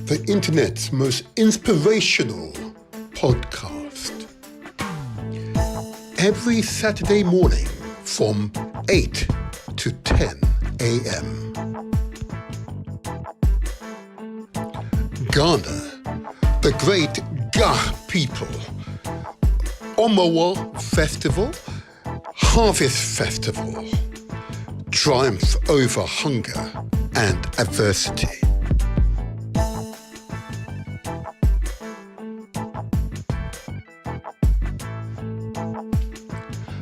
the internet's most inspirational podcast. Every Saturday morning from 8 to 10 a.m. Ghana, the great Ga people. HOMOWO Festival, Harvest Festival, triumph over hunger and adversity.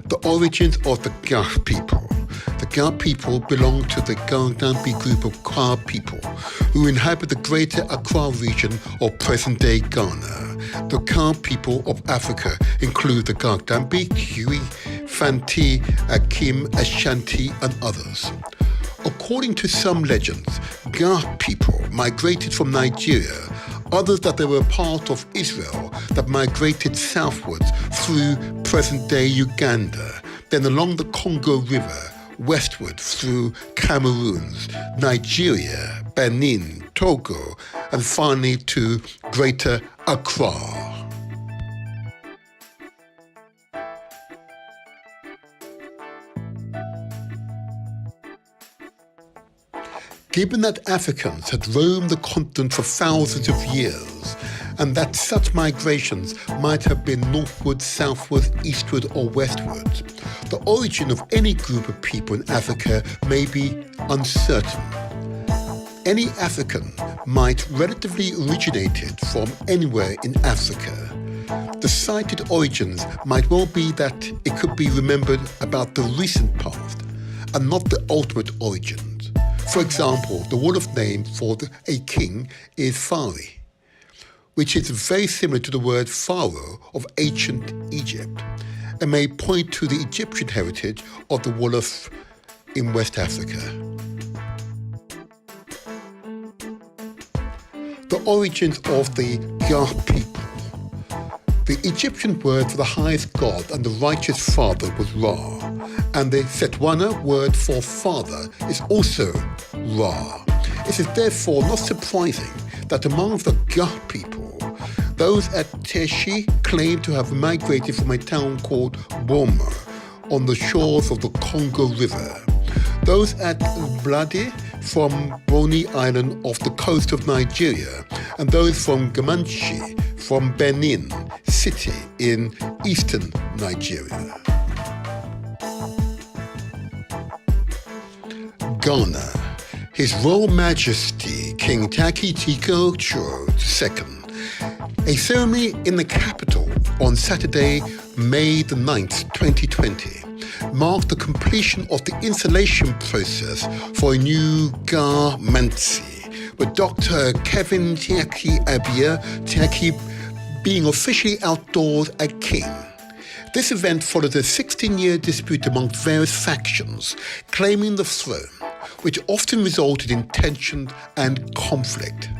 The origins of the Ga people. The Ga people belong to the Gandambi group of Kwa people who inhabit the greater Accra region of present-day Ghana. The Ga people of Africa include the Gandambi, Kiwi, Fanti, Akim, Ashanti, and others. According to some legends, Ga people migrated from Nigeria, others that they were part of Israel that migrated southwards through present-day Uganda, then along the Congo River, westward through Cameroons, Nigeria, Benin, Togo, and finally to Greater Accra. Given that Africans had roamed the continent for thousands of years, and that such migrations might have been northward, southward, eastward, or westward, the origin of any group of people in Africa may be uncertain. Any African might relatively originated from anywhere in Africa. The cited origins might well be that it could be remembered about the recent past and not the ultimate origins. For example, the Wolof name for a king is Fari, which is very similar to the word Pharaoh of ancient Egypt, and may point to the Egyptian heritage of the Wolof in West Africa. The origins of the Ga people. The Egyptian word for the highest god and the righteous father was Ra, and the Setwana word for father is also Ra. It is therefore not surprising that among the Ga people, those at Teshi claim to have migrated from a town called Boma on the shores of the Congo River. Those at Bladi from Boni Island off the coast of Nigeria, and those from Gamanchi from Benin City in eastern Nigeria. Ghana. His Royal Majesty King Taki Tiko Churo II. A ceremony in the capital on Saturday, May the 9th, 2020, marked the completion of the installation process for a new Ga Mansi, with Dr. Kevin Tiaki Abia Tiaki being officially outdoors as king. This event followed a 16-year dispute amongst various factions claiming the throne, which often resulted in tension and conflict.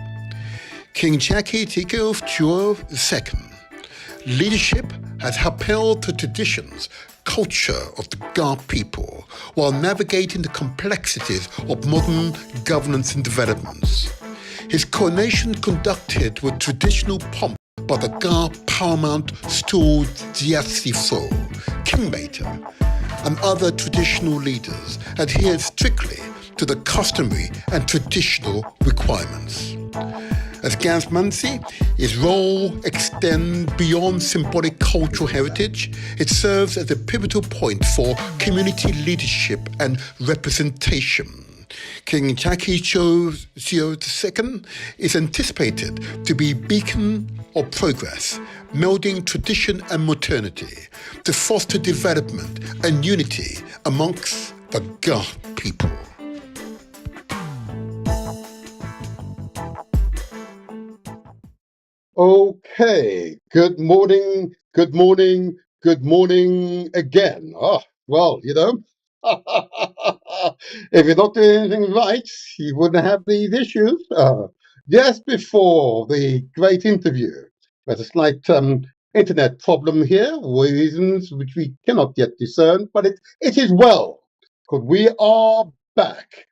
King Chaki Tiko Churo II leadership has upheld the traditions, culture of the Ga people while navigating the complexities of modern governance and developments. His coronation conducted with traditional pomp by the Ga paramount Stool Diasifo, Kingmaker, and other traditional leaders adhered strictly to the customary and traditional requirements. As Gans Mansi, his role extends beyond symbolic cultural heritage. It serves as a pivotal point for community leadership and representation. King Chaki Churo II is anticipated to be a beacon of progress, melding tradition and modernity to foster development and unity amongst the Ga people. Okay, good morning, good morning, good morning again. Well, if you're not doing anything right, you wouldn't have these issues. Just before the great interview, there's a slight internet problem here, reasons which we cannot yet discern, but it is well, because we are back.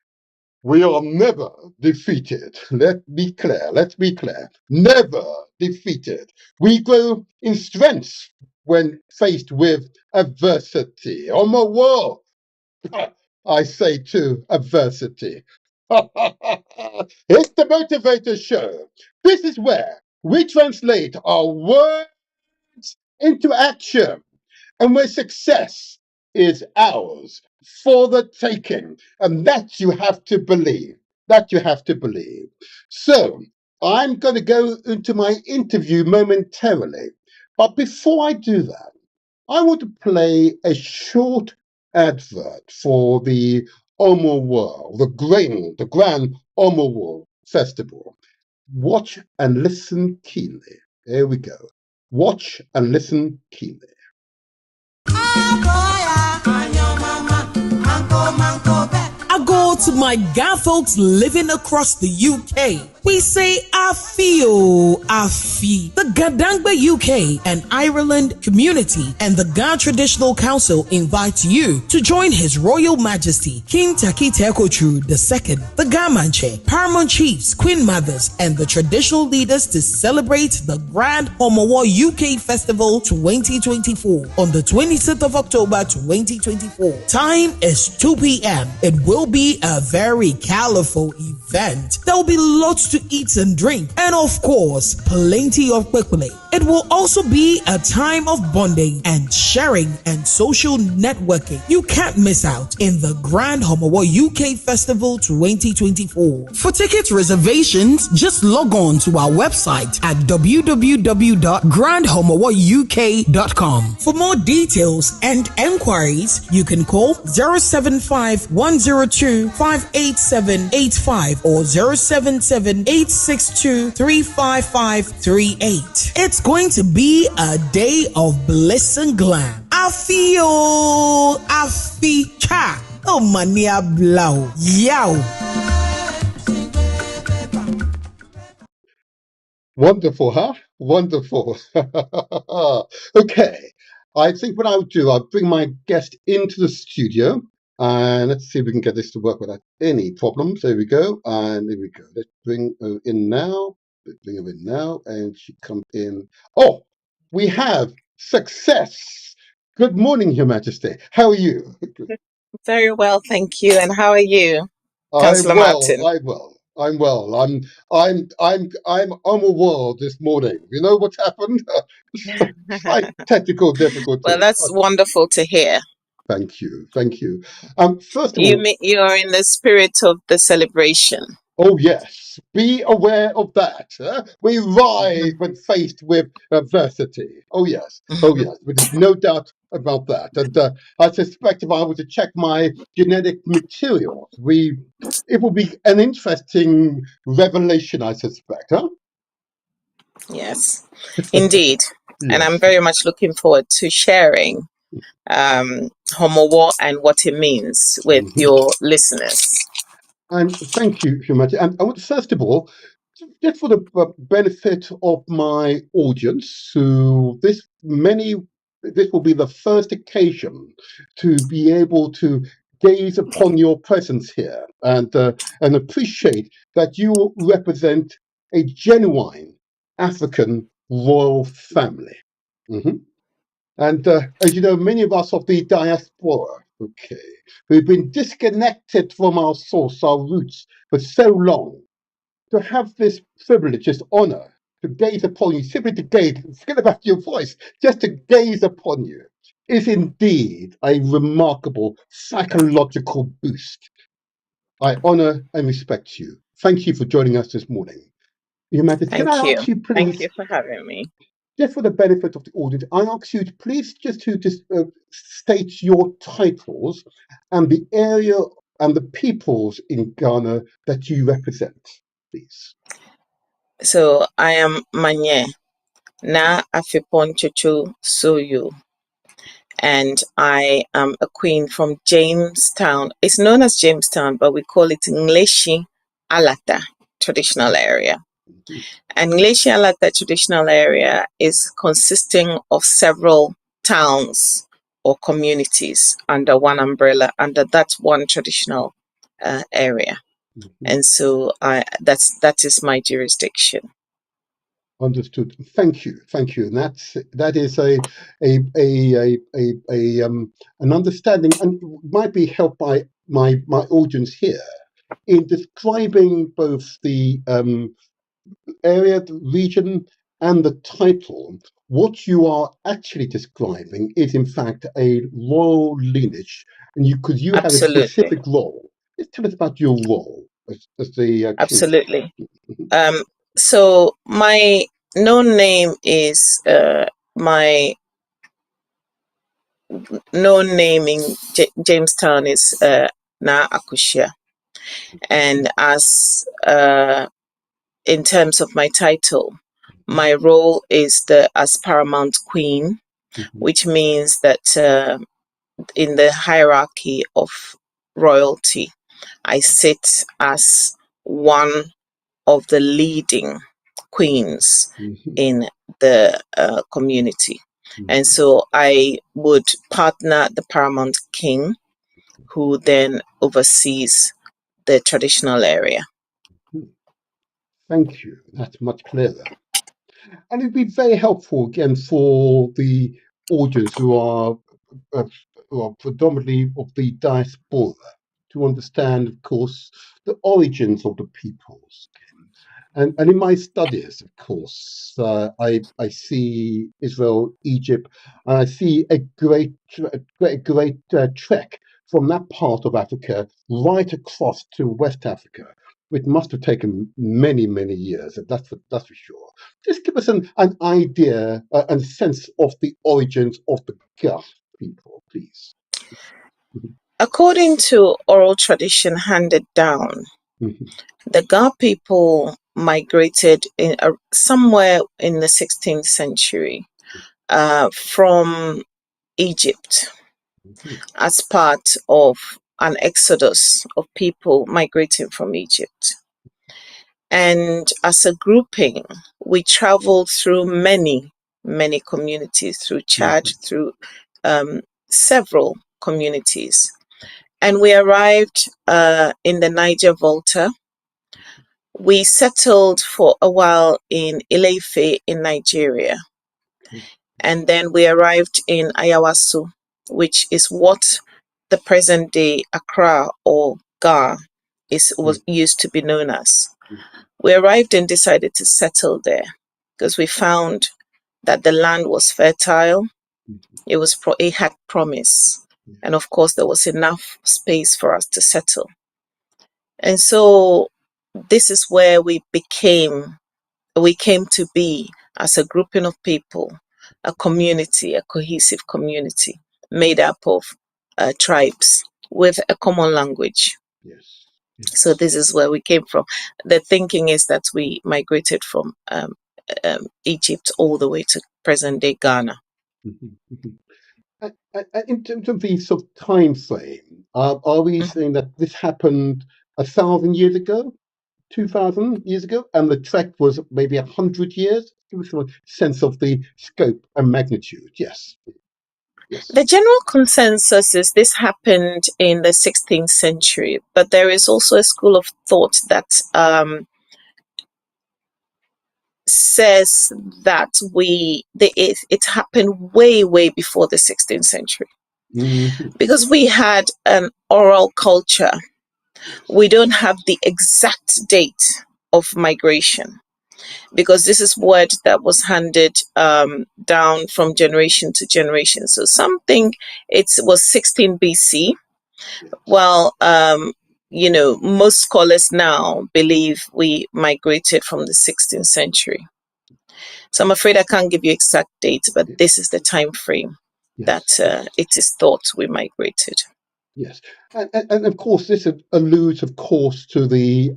We are never defeated. Let's be clear. Never defeated. We grow in strength when faced with adversity. HOMOWO, I say to adversity. It's the Motivator Show. This is where we translate our words into action and where success is ours for the taking. And that you have to believe. That you have to believe. So I'm going to go into my interview momentarily. But before I do that, I want to play a short advert for the HOMOWO, the Grand HOMOWO Festival. Watch and listen keenly. Here we go. Watch and listen keenly. I go to my Ga folks living across the UK. We say Afi. The Gadangba UK and Ireland community and the Ga Traditional Council invite you to join His Royal Majesty King Takiti Tekochu II, the Ga Manche, Paramount Chiefs, Queen Mothers, and the traditional leaders to celebrate the Grand HOMOWO UK Festival 2024 on the 26th of October 2024. Time is 2 p.m. It will be a very colorful event. There will be lots to eat and drink, and of course, plenty of kwekule. It will also be a time of bonding and sharing and social networking. You can't miss out in the Grand HOMOWO UK Festival 2024. For ticket reservations, just log on to our website at www.grandhomowouk.com. For more details and enquiries, you can call 075-102-58785 or 077-862-35538. It's going to be a day of bliss and glam. Afi cha. Oh mania blau. Yow. Wonderful, huh? Wonderful. Okay. I think what I'll do, I'll bring my guest into the studio and let's see if we can get this to work without any problems. There we go. And there we go. Let's bring her in now. Bring her in now, and she come in. Oh, we have success. Good morning, Your Majesty. How are you? Very well, thank you. And how are you, I'm Councillor well. Martin? I'm well. I'm on the world this morning. You know what's happened? Slight technical difficulties. Well, that's wonderful to hear. Thank you. First of You all, you're in the spirit of the celebration. oh yes, be aware of that. We rise when faced with adversity. Oh yes, there's no doubt about that. And I suspect if I were to check my genetic materials, it will be an interesting revelation. I suspect, huh? Yes, indeed. Yes. And I'm very much looking forward to sharing HOMOWO and what it means with your listeners. And thank you, Humati. And I want, first of all, just for the benefit of my audience, this will be the first occasion to be able to gaze upon your presence here and appreciate that you represent a genuine African royal family. Mhm. And as you know, many of us of the diaspora, we've been disconnected from our source, our roots, for so long. To have this privilege, this honor, to gaze upon you, simply to gaze, forget about your voice, just to gaze upon you, is indeed a remarkable psychological boost. I honor and respect you. Thank you for joining us this morning. Your Majesty, can I ask you, please? Thank you for having me. Just for the benefit of the audience, I ask you to please just state your titles and the area and the peoples in Ghana that you represent, please. So I am Manye Na Afipon Chuchu Soyu, and I am a queen from Jamestown. It's known as Jamestown, but we call it Ngleshi Alata traditional area. And Ngleshi Alata traditional area is consisting of several towns or communities under one umbrella, under that one traditional area. and so that is my jurisdiction. Understood. Thank you, and that is an understanding, and might be helped by my audience here in describing both the area, the region, and the title. What you are actually describing is, in fact, a royal lineage, and you have a Absolutely, specific role. Let's tell us about your role as the king. absolutely. So my known name is my known name in Jamestown is Na Akushia, and as in terms of my title, my role is as paramount queen, which means that in the hierarchy of royalty, I sit as one of the leading queens in the community. And so I would partner the paramount king, who then oversees the traditional area. Thank you. That's much clearer. And it'd be very helpful again for the audience uh, who are predominantly of the diaspora to understand, of course, the origins of the peoples. And in my studies, of course, I see Israel, Egypt, and I see a great trek from that part of Africa right across to West Africa, which must have taken many years. That's for sure. Just give us an idea and sense of the origins of the Gulf people, please. According to oral tradition handed down, Mhm, the Ga people migrated in somewhere in the 16th century from Egypt mhm, as part of an exodus of people migrating from Egypt. And as a grouping, we traveled through many communities, through Chad, mhm, through several communities. And we arrived in the Niger Volta. We settled for a while in Ileife in Nigeria. And then we arrived in Ayawasu, which is what the present day Accra or Ga was used to be known as. We arrived and decided to settle there because we found that the land was fertile. It had promise, and of course there was enough space for us to settle. And so this is where we came to be as a grouping of people, a community, a cohesive community made up of tribes with a common language. yes. So this is where we came from. The thinking is that we migrated from Egypt all the way to present day Ghana. Mhm, mhm. In terms of the sort of time frame, are we Mhm. saying that this happened 1,000 years ago, 2,000 years ago, and the trek was maybe 100 years? Give us a sense of the scope and magnitude. Yes, yes. The general consensus is this happened in the 16th century, but there is also a school of thought that says that it happened way before the 16th century Mhm, because we had an oral culture. We don't have the exact date of migration because this is word that was handed down from generation to generation. So something it was 16 BC. yes. Well, most scholars now believe we migrated from the 16th century. So I'm afraid I can't give you exact dates, but this is the time frame that Yes, yes. it is thought we migrated. Yes, and of course this alludes, of course, to the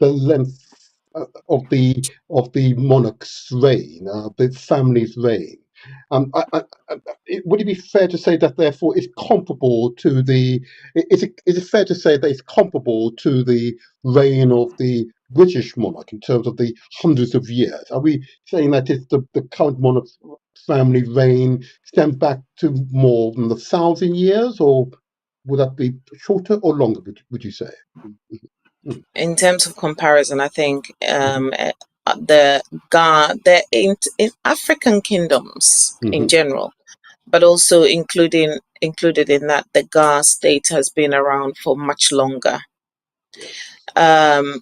length of the monarch's reign, the family's reign. Would it be fair to say that therefore it's comparable to is it fair to say that it's comparable to the reign of the British monarch in terms of the hundreds of years? Are we saying that it's the current monarch's family reign stems back to more than 1,000 years, or would that be shorter or longer, would you say? In terms of comparison, I think the Ga the in African kingdoms in general, but also included in that the Ga state has been around for much longer. Yes.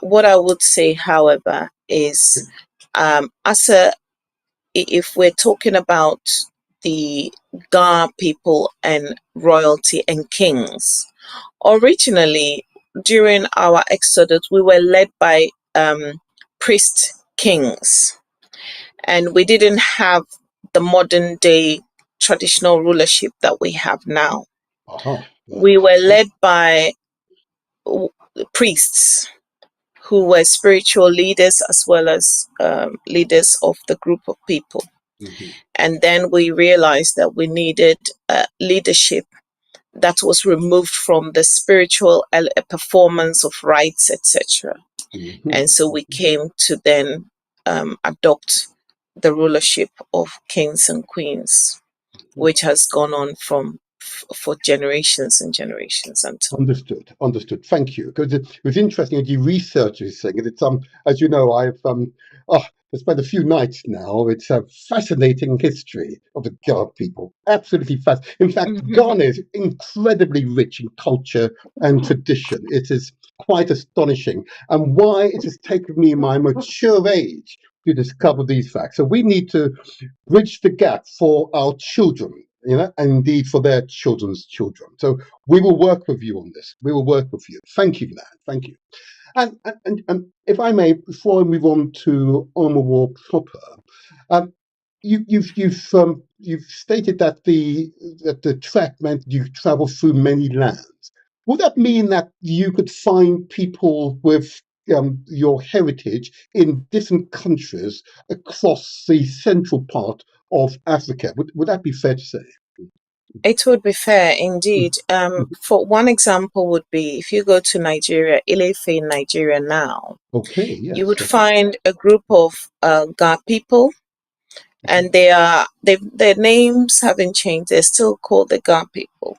What I would say, however, is as a if we're talking about the Ga people and royalty and kings, originally during our exodus, we were led by priest kings, and we didn't have the modern day traditional rulership that we have now. Right. We were led by priests who were spiritual leaders as well as leaders of the group of people. And then we realized that we needed leadership that was removed from the spiritual performance of rites, etc. And so we came to then adopt the rulership of kings and queens, which has gone on for generations and generations until. Understood. Thank you. Because it was interesting as you research this thing. And it's as you know, I've spent a few nights now. It's a fascinating history of the Ga people. Absolutely fascinating. In fact, Ghana is incredibly rich in culture and tradition. It is quite astonishing, and why it has taken me my mature age to discover these facts. So we need to bridge the gap for our children, and indeed for their children's children. So we will work with you on this. We will work with you. Thank you for that. Thank you. And if I may, before I move on to HOMOWO proper, you've stated that the track meant you travel through many lands. Would that mean that you could find people with your heritage in different countries across the central part of Africa? Would that be fair to say? It would be fair indeed. For one example would be if you go to Nigeria, Ilefe in Nigeria now, Okay, yes. you would find a group of Ga people, and their names haven't changed. They're still called the Ga people.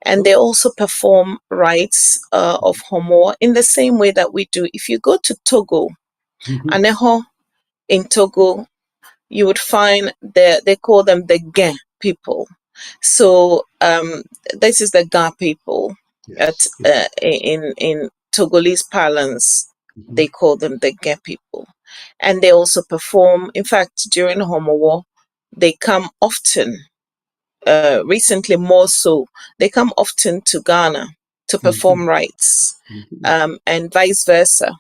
And they also perform rites of HOMOWO in the same way that we do. If you go to Togo, Aneho in Togo, you would find they call them the Gen people. So this is the Ga people. In Togolese parlance, they call them the Gen people. And they also perform, in fact, during HOMOWO, they come often, recently more so, they come often to Ghana to perform rites, and vice versa.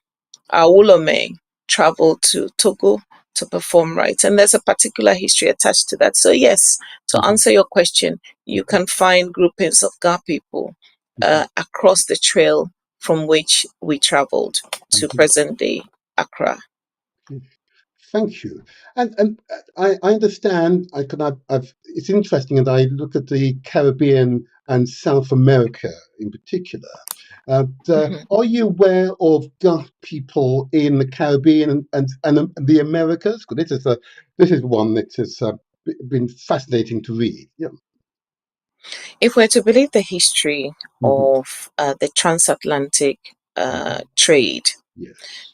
Awolome travel to Togo to perform rites, and there's a particular history attached to that. So yes, to answer your question, you can find groupings of Ga people across the trail from which we traveled to present day Accra. Thank you. And I understand. It's interesting, and I look at the Caribbean and South America in particular. Are you aware of Ga people in the Caribbean and the Americas? Because this is one that has been fascinating to read. Yeah. If we're to believe the history of the transatlantic trade,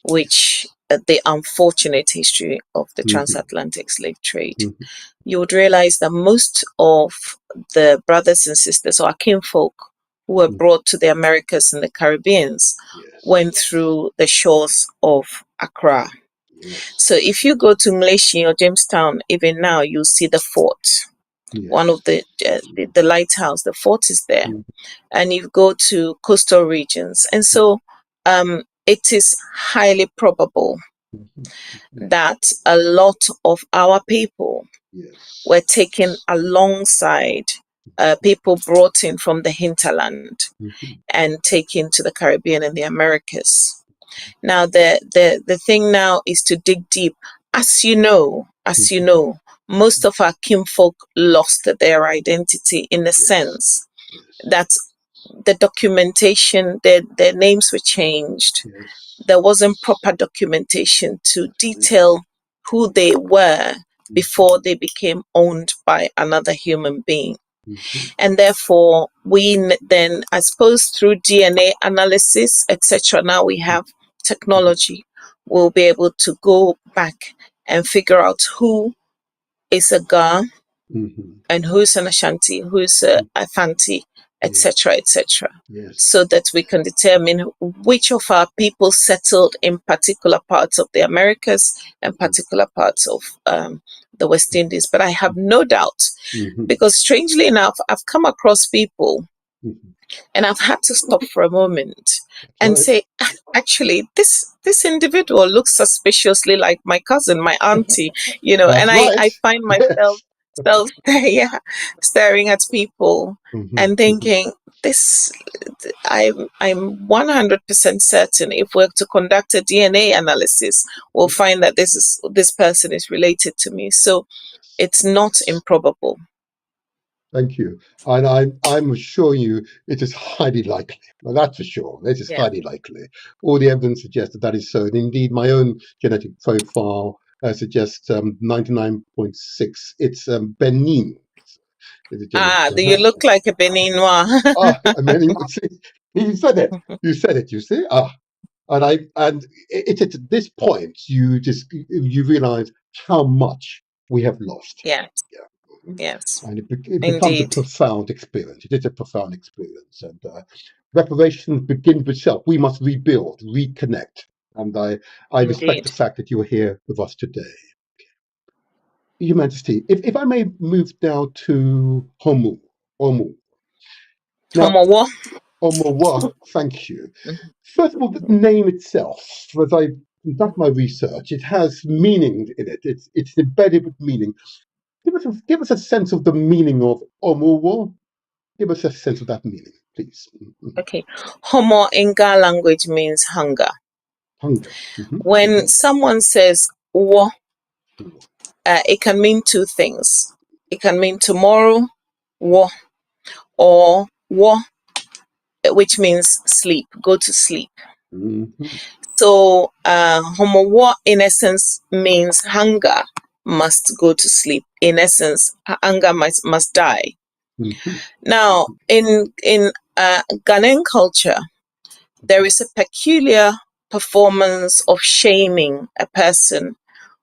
which the unfortunate history of the transatlantic slave trade, you would realize that most of the brothers and sisters or kinfolk who were brought to the Americas and the Caribbeans went through the shores of Accra. So if you go to Malaysia or Jamestown, even now, you'll see the fort. One of the lighthouse, the fort is there. And you go to coastal regions. And so it is highly probable that a lot of our people were taken alongside people brought in from the hinterland and taken to the Caribbean and the Americas. Now, the thing now is to dig deep. As you know, most of our kinfolk lost their identity in the sense that the documentation, their names were changed. There wasn't proper documentation to detail who they were before they became owned by another human being. And therefore, then, I suppose through DNA analysis, etc., now we have technology, we'll be able to go back and figure out who is a Ga and who's an Ashanti, who's a Fanti, etc., etc., Yes. so that we can determine which of our people settled in particular parts of the Americas and particular parts of the West Indies. But I have no doubt, because strangely enough, I've come across people and I've had to stop for a moment and say, actually, this individual looks suspiciously like my cousin, my auntie, That's and right. I find myself staring at people and thinking, I'm 100% certain if we're to conduct a DNA analysis, we'll find that this person is related to me. So it's not improbable. Thank you. And I'm assuring you it is highly likely. Well, that's for sure. It is Yeah. highly likely. All the evidence suggests that is so. And indeed, my own genetic profile suggests 99.6. It's Benin. Is the genetic Do you look like a Beninois? I mean, you said it. You said it. You see. And it's at this point you realize how much we have lost. Yes. Yeah. Yes. And it becomes a Indeed. profound experience. It is a profound experience, and reparations begin with self. We must rebuild, reconnect, and I respect Indeed. the fact that you are here with us today. Your Majesty, if I may move now to HOMOWO. Now, HOMOWO. HOMOWO, thank you. Mhm. First of all, the name itself, as I conduct my research, it has meaning in it. It's embedded with meaning. Give us a sense of the meaning of HOMOWO. Give us a sense of that meaning, please. Okay. Homo in Ga language means hunger. Hunger. When someone says wo, it can mean two things. It can mean tomorrow, wo, or wo, which means sleep, go to sleep. So HOMOWO in essence means hunger must go to sleep. In essence, hunger must die. Now, in Ghanaian culture, there is a peculiar performance of shaming a person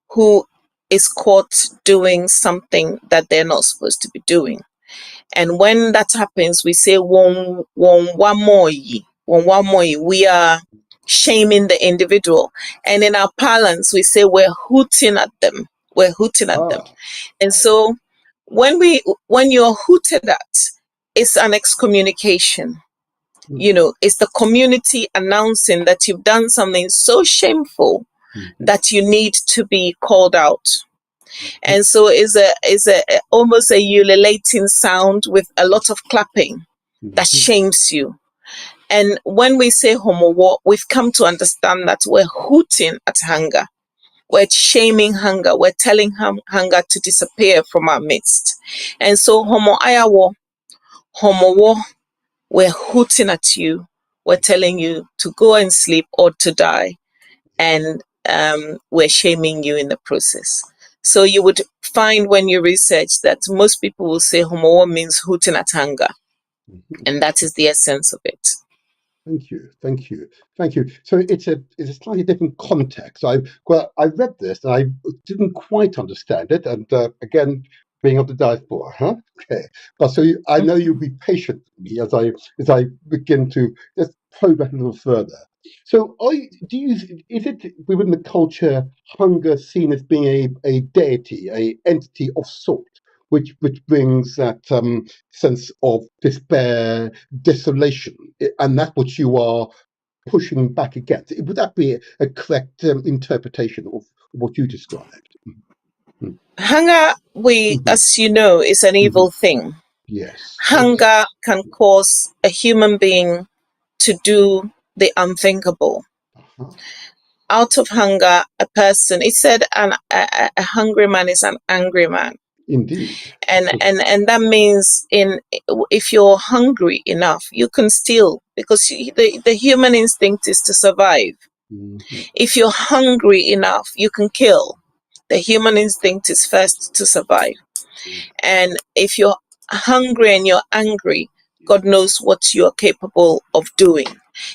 who is caught doing something that they're not supposed to be doing. And when that happens, we say, "Won wamoyi." We are shaming the individual. And in our parlance, we say we're hooting at them. We're hooting at them. And so when you're hooted at, it's an excommunication. It's the community announcing that you've done something so shameful that you need to be called out. And so it's a almost a ululating sound with a lot of clapping that shames you. And when we say HOMOWO, we've come to understand that we're hooting at hunger. We're shaming hunger. We're telling hunger to disappear from our midst. And so HOMOWO, we're hooting at you. We're telling you to go and sleep or to die. And we're shaming you in the process. So you would find when you research that most people will say HOMOWO means hooting at hunger. And that is the essence of it. Thank you. So it's a slightly different context. I read this and I didn't quite understand it, and again, being of the diaspora, huh? Okay, but I know you'll be patient with me as I begin to just probe that a little further. So, is it within the culture hunger seen as being a deity, a entity of sort, which brings that sense of despair, desolation, and that's what you are pushing back against? Would that be a correct interpretation of what you described? Hunger, as you know, is an evil thing. Yes. Hunger can cause a human being to do the unthinkable. Out of hunger, a person, it said a hungry man is an angry man. Indeed. And that means if you're hungry enough, you can steal, because the human instinct is to survive. If you're hungry enough, you can kill. The human instinct is first to survive. And if you're hungry and you're angry, God knows what you're capable of doing.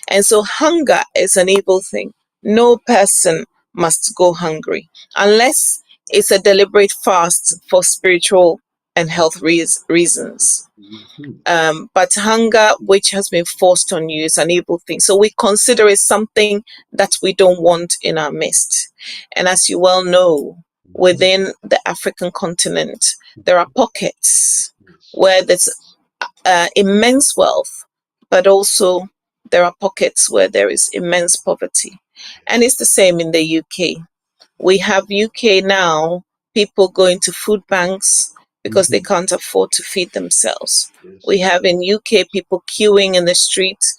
And so hunger is an evil thing. No person must go hungry unless it's a deliberate fast for spiritual and health reasons. But hunger which has been forced on you is an evil thing. So we consider it something that we don't want in our midst. And as you well know, within the African continent, there are pockets where there's immense wealth, but also there are pockets where there is immense poverty. And it's the same in the UK. We have UK now, people going to food banks because they can't afford to feed themselves. We have in UK people queuing in the streets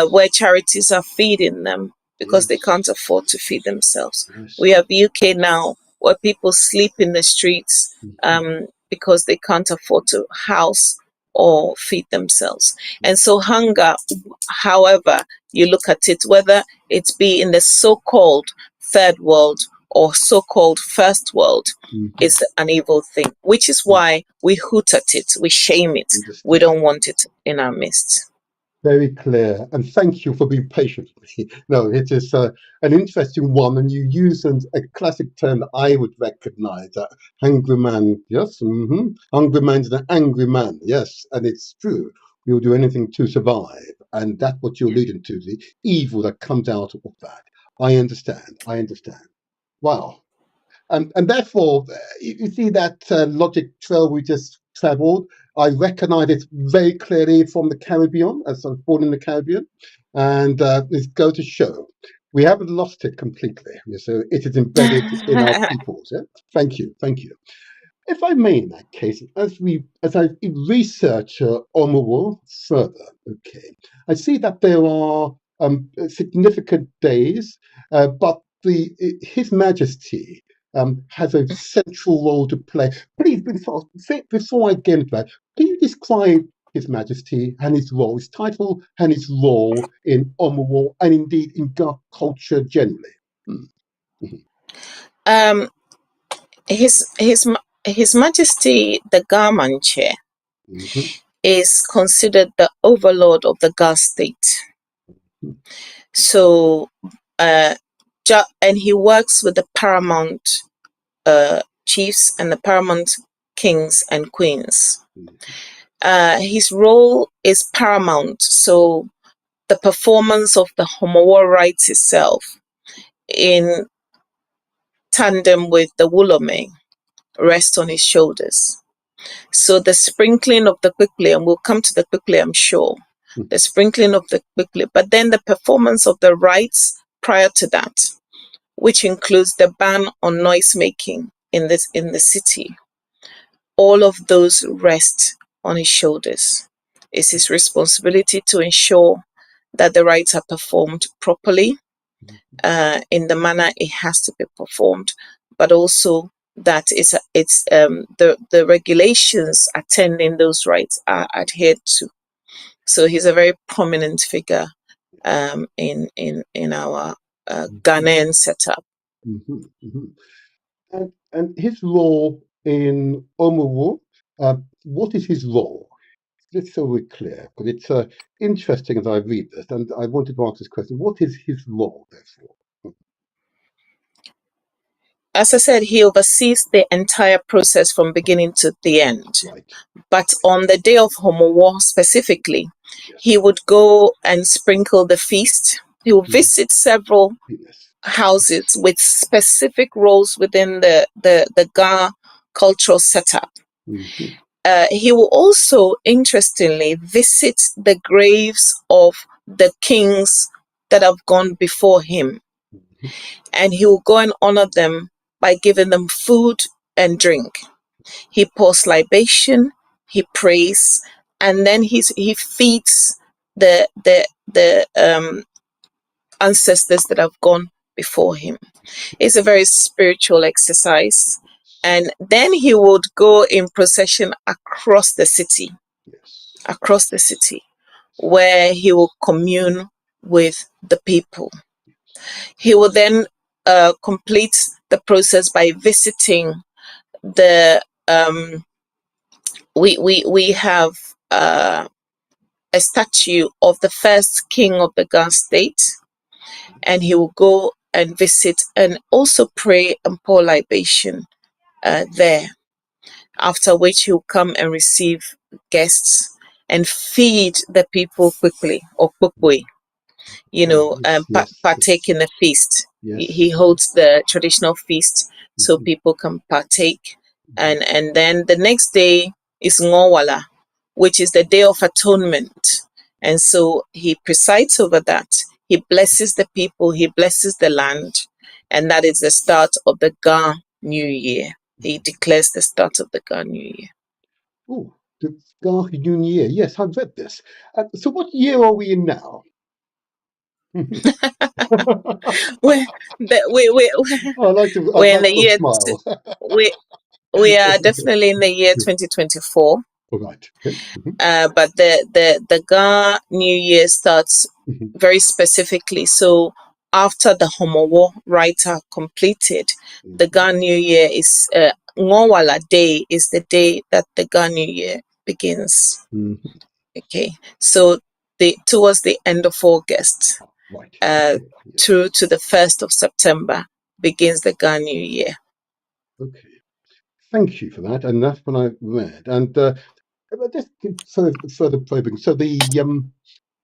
where charities are feeding them because they can't afford to feed themselves. We have UK now where people sleep in the streets because they can't afford to house or feed themselves. And so hunger, however you look at it, whether it be in the so-called third world or so-called first world, is an evil thing, which is why we hoot at it, we shame it, we don't want it in our midst. Very clear, and thank you for being patient with me. No, it is an interesting one, and you use a classic term that I would recognise, that hungry man, yes, hungry man's an angry man, yes, and it's true. We'll do anything to survive, and that's what you're leading to, the evil that comes out of that. I understand, Wow. And therefore, you see that logic trail we just traveled. I recognize it very clearly from the Caribbean, as I was born in the Caribbean, and it goes to show we haven't lost it completely. So it is embedded in our peoples. Yeah? Thank you, thank you. If I may, in that case, as I research HOMOWO further, okay, I see that there are significant days, but His Majesty has a central role to play. Please, before I get into that, can you describe His Majesty and his role, his title and his role in HOMOWO and indeed in culture generally? Um, His Majesty the Garman Chair is considered the overlord of the Gar state. So, and he works with the paramount chiefs and the paramount kings and queens. His role is paramount. So, the performance of the HOMOWO rites itself, in tandem with the Wulome, rests on his shoulders. So the sprinkling of the quickly, and we'll come to the quickly, I'm sure, the sprinkling of the quickly, but then the performance of the rites prior to that, which includes the ban on noise making in the city, all of those rest on his shoulders. It's his responsibility to ensure that the rites are performed properly, in the manner it has to be performed, but also that the regulations attending those rights are adhered to. So he's a very prominent figure in our Ghanaian setup. And his role in HOMOWO, what is his role? Just so we're clear, because it's interesting as I read this, and I wanted to ask this question: what is his role, therefore? As I said, he oversees the entire process from beginning to the end. Right. But on the day of HOMOWO specifically, he would go and sprinkle the feast. He will visit several houses with specific roles within the Ga cultural setup. He will also, interestingly, visit the graves of the kings that have gone before him. And he will go and honor them by giving them food and drink. He pours libation, he prays, and then he feeds the ancestors that have gone before him. It's a very spiritual exercise. And then he would go in procession across the city, where he will commune with the people. He will then complete the process by visiting the we have a statue of the first king of the Ga state, and he will go and visit and also pray and pour libation there. After which he'll come and receive guests and feed the people quickly, or quickly, Yes, yes, partake in the feast. He yes. holds the traditional feast so Mhm, people can partake. mhm. And then the next day is Ngowala, which is the Day of Atonement. And so he presides over that. He blesses the people, he blesses the land, and that is the start of the Ga New Year. He declares the start of the Ga New Year. Oh, the Garth New Year. Yes, I've read this. So what year are we in now? We're, I like to. I we're in like the to year, smile. we, we are definitely in the year 2024. All right. Okay. But the Ga New Year starts Mhm, very specifically. So after the HOMOWO rites are completed, the mhm, Ga New Year is Ngowala Day is the day that the Ga New Year begins. mhm. Okay, so towards the end of August, Right. uh, Okay. Yes. through to the 1st of September begins the Ga New Year. Okay. Thank you for that. And that's what I read. And just further probing. So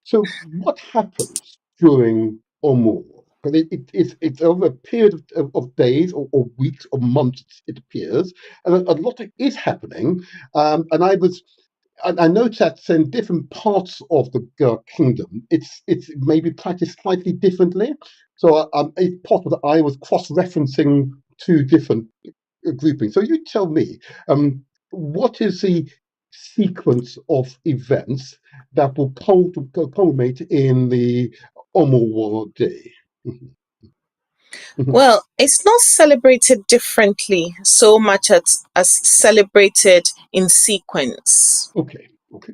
so what happens during HOMOWO? Because it's over a period of days or weeks or months, it appears, and a lot is happening. And I noticed that in different parts of the kingdom, it's maybe practiced slightly differently. So it's possible that I was cross-referencing two different groupings. So you tell me, what is the sequence of events that will culminate in the Omo Day? Mhm, mhm. Well, it's not celebrated differently so much as celebrated in sequence. Okay, okay.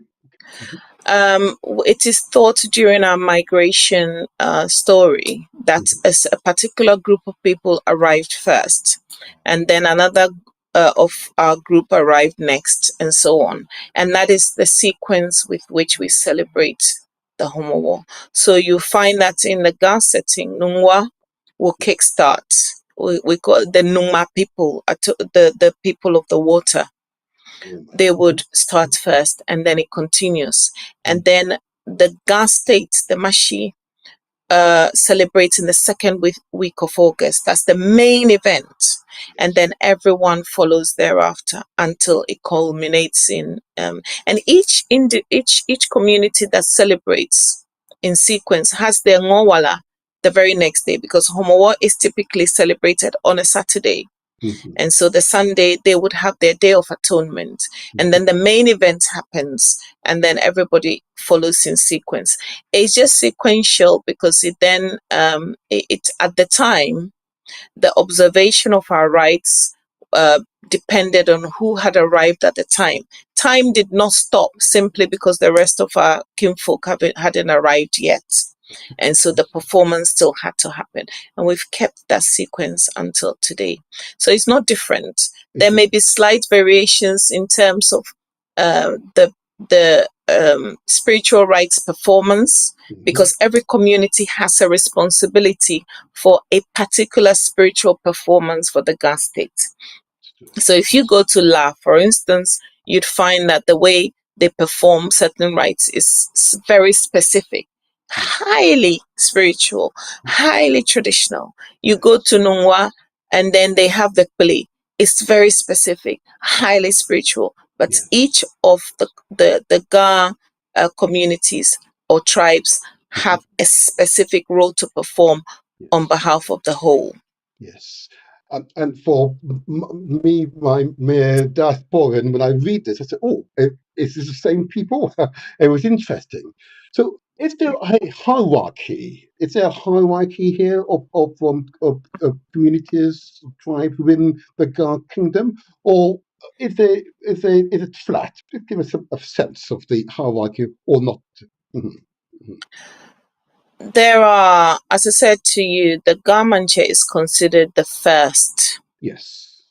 Mhm, It is thought during our migration story that mhm, as a particular group of people arrived first, and then another of our group arrived next, and so on. And that is the sequence with which we celebrate the HOMOWO. So you find that in the Ga setting, Nungwa will kickstart. We call the Nungma people, the people of the water. They would start first and then it continues. And then the Ga state, the Mashi, celebrates in the second week of August. That's the main event. And then everyone follows thereafter until it culminates in and each community that celebrates in sequence has their Ngowala the very next day, because Homowa is typically celebrated on a Saturday. mhm, And so the Sunday, they would have their Day of Atonement. And mhm, then the main event happens, and then everybody follows in sequence. It's just sequential because it then, it at the time, the observation of our rights uh, depended on who had arrived at the time. Time did not stop simply because the rest of our kinfolk hadn't arrived yet. And so the performance still had to happen. And we've kept that sequence until today. So it's not different. There it's may be slight variations in terms of the spiritual rites performance, mhm, because every community has a responsibility for a particular spiritual performance for the Ga state. So if you go to La, for instance, you'd find that the way they perform certain rites is very specific, highly spiritual, highly traditional. You go yes, to Nungwa and then they have the Kpili. It's very specific, highly spiritual. But yes, each of the Ga communities or tribes mhm, have a specific role to perform on yes. behalf of the whole. Yes. And for me, my mere diasporan, when I read this, I say, oh, is this the same people? It was interesting. So, is there a hierarchy? Is there a hierarchy here of communities, tribes within the Ga Kingdom? Or is it flat? Give us a sense of the hierarchy or not. Mhm, mhm. There are, as I said to you, the Garmanche is considered the first. Yes.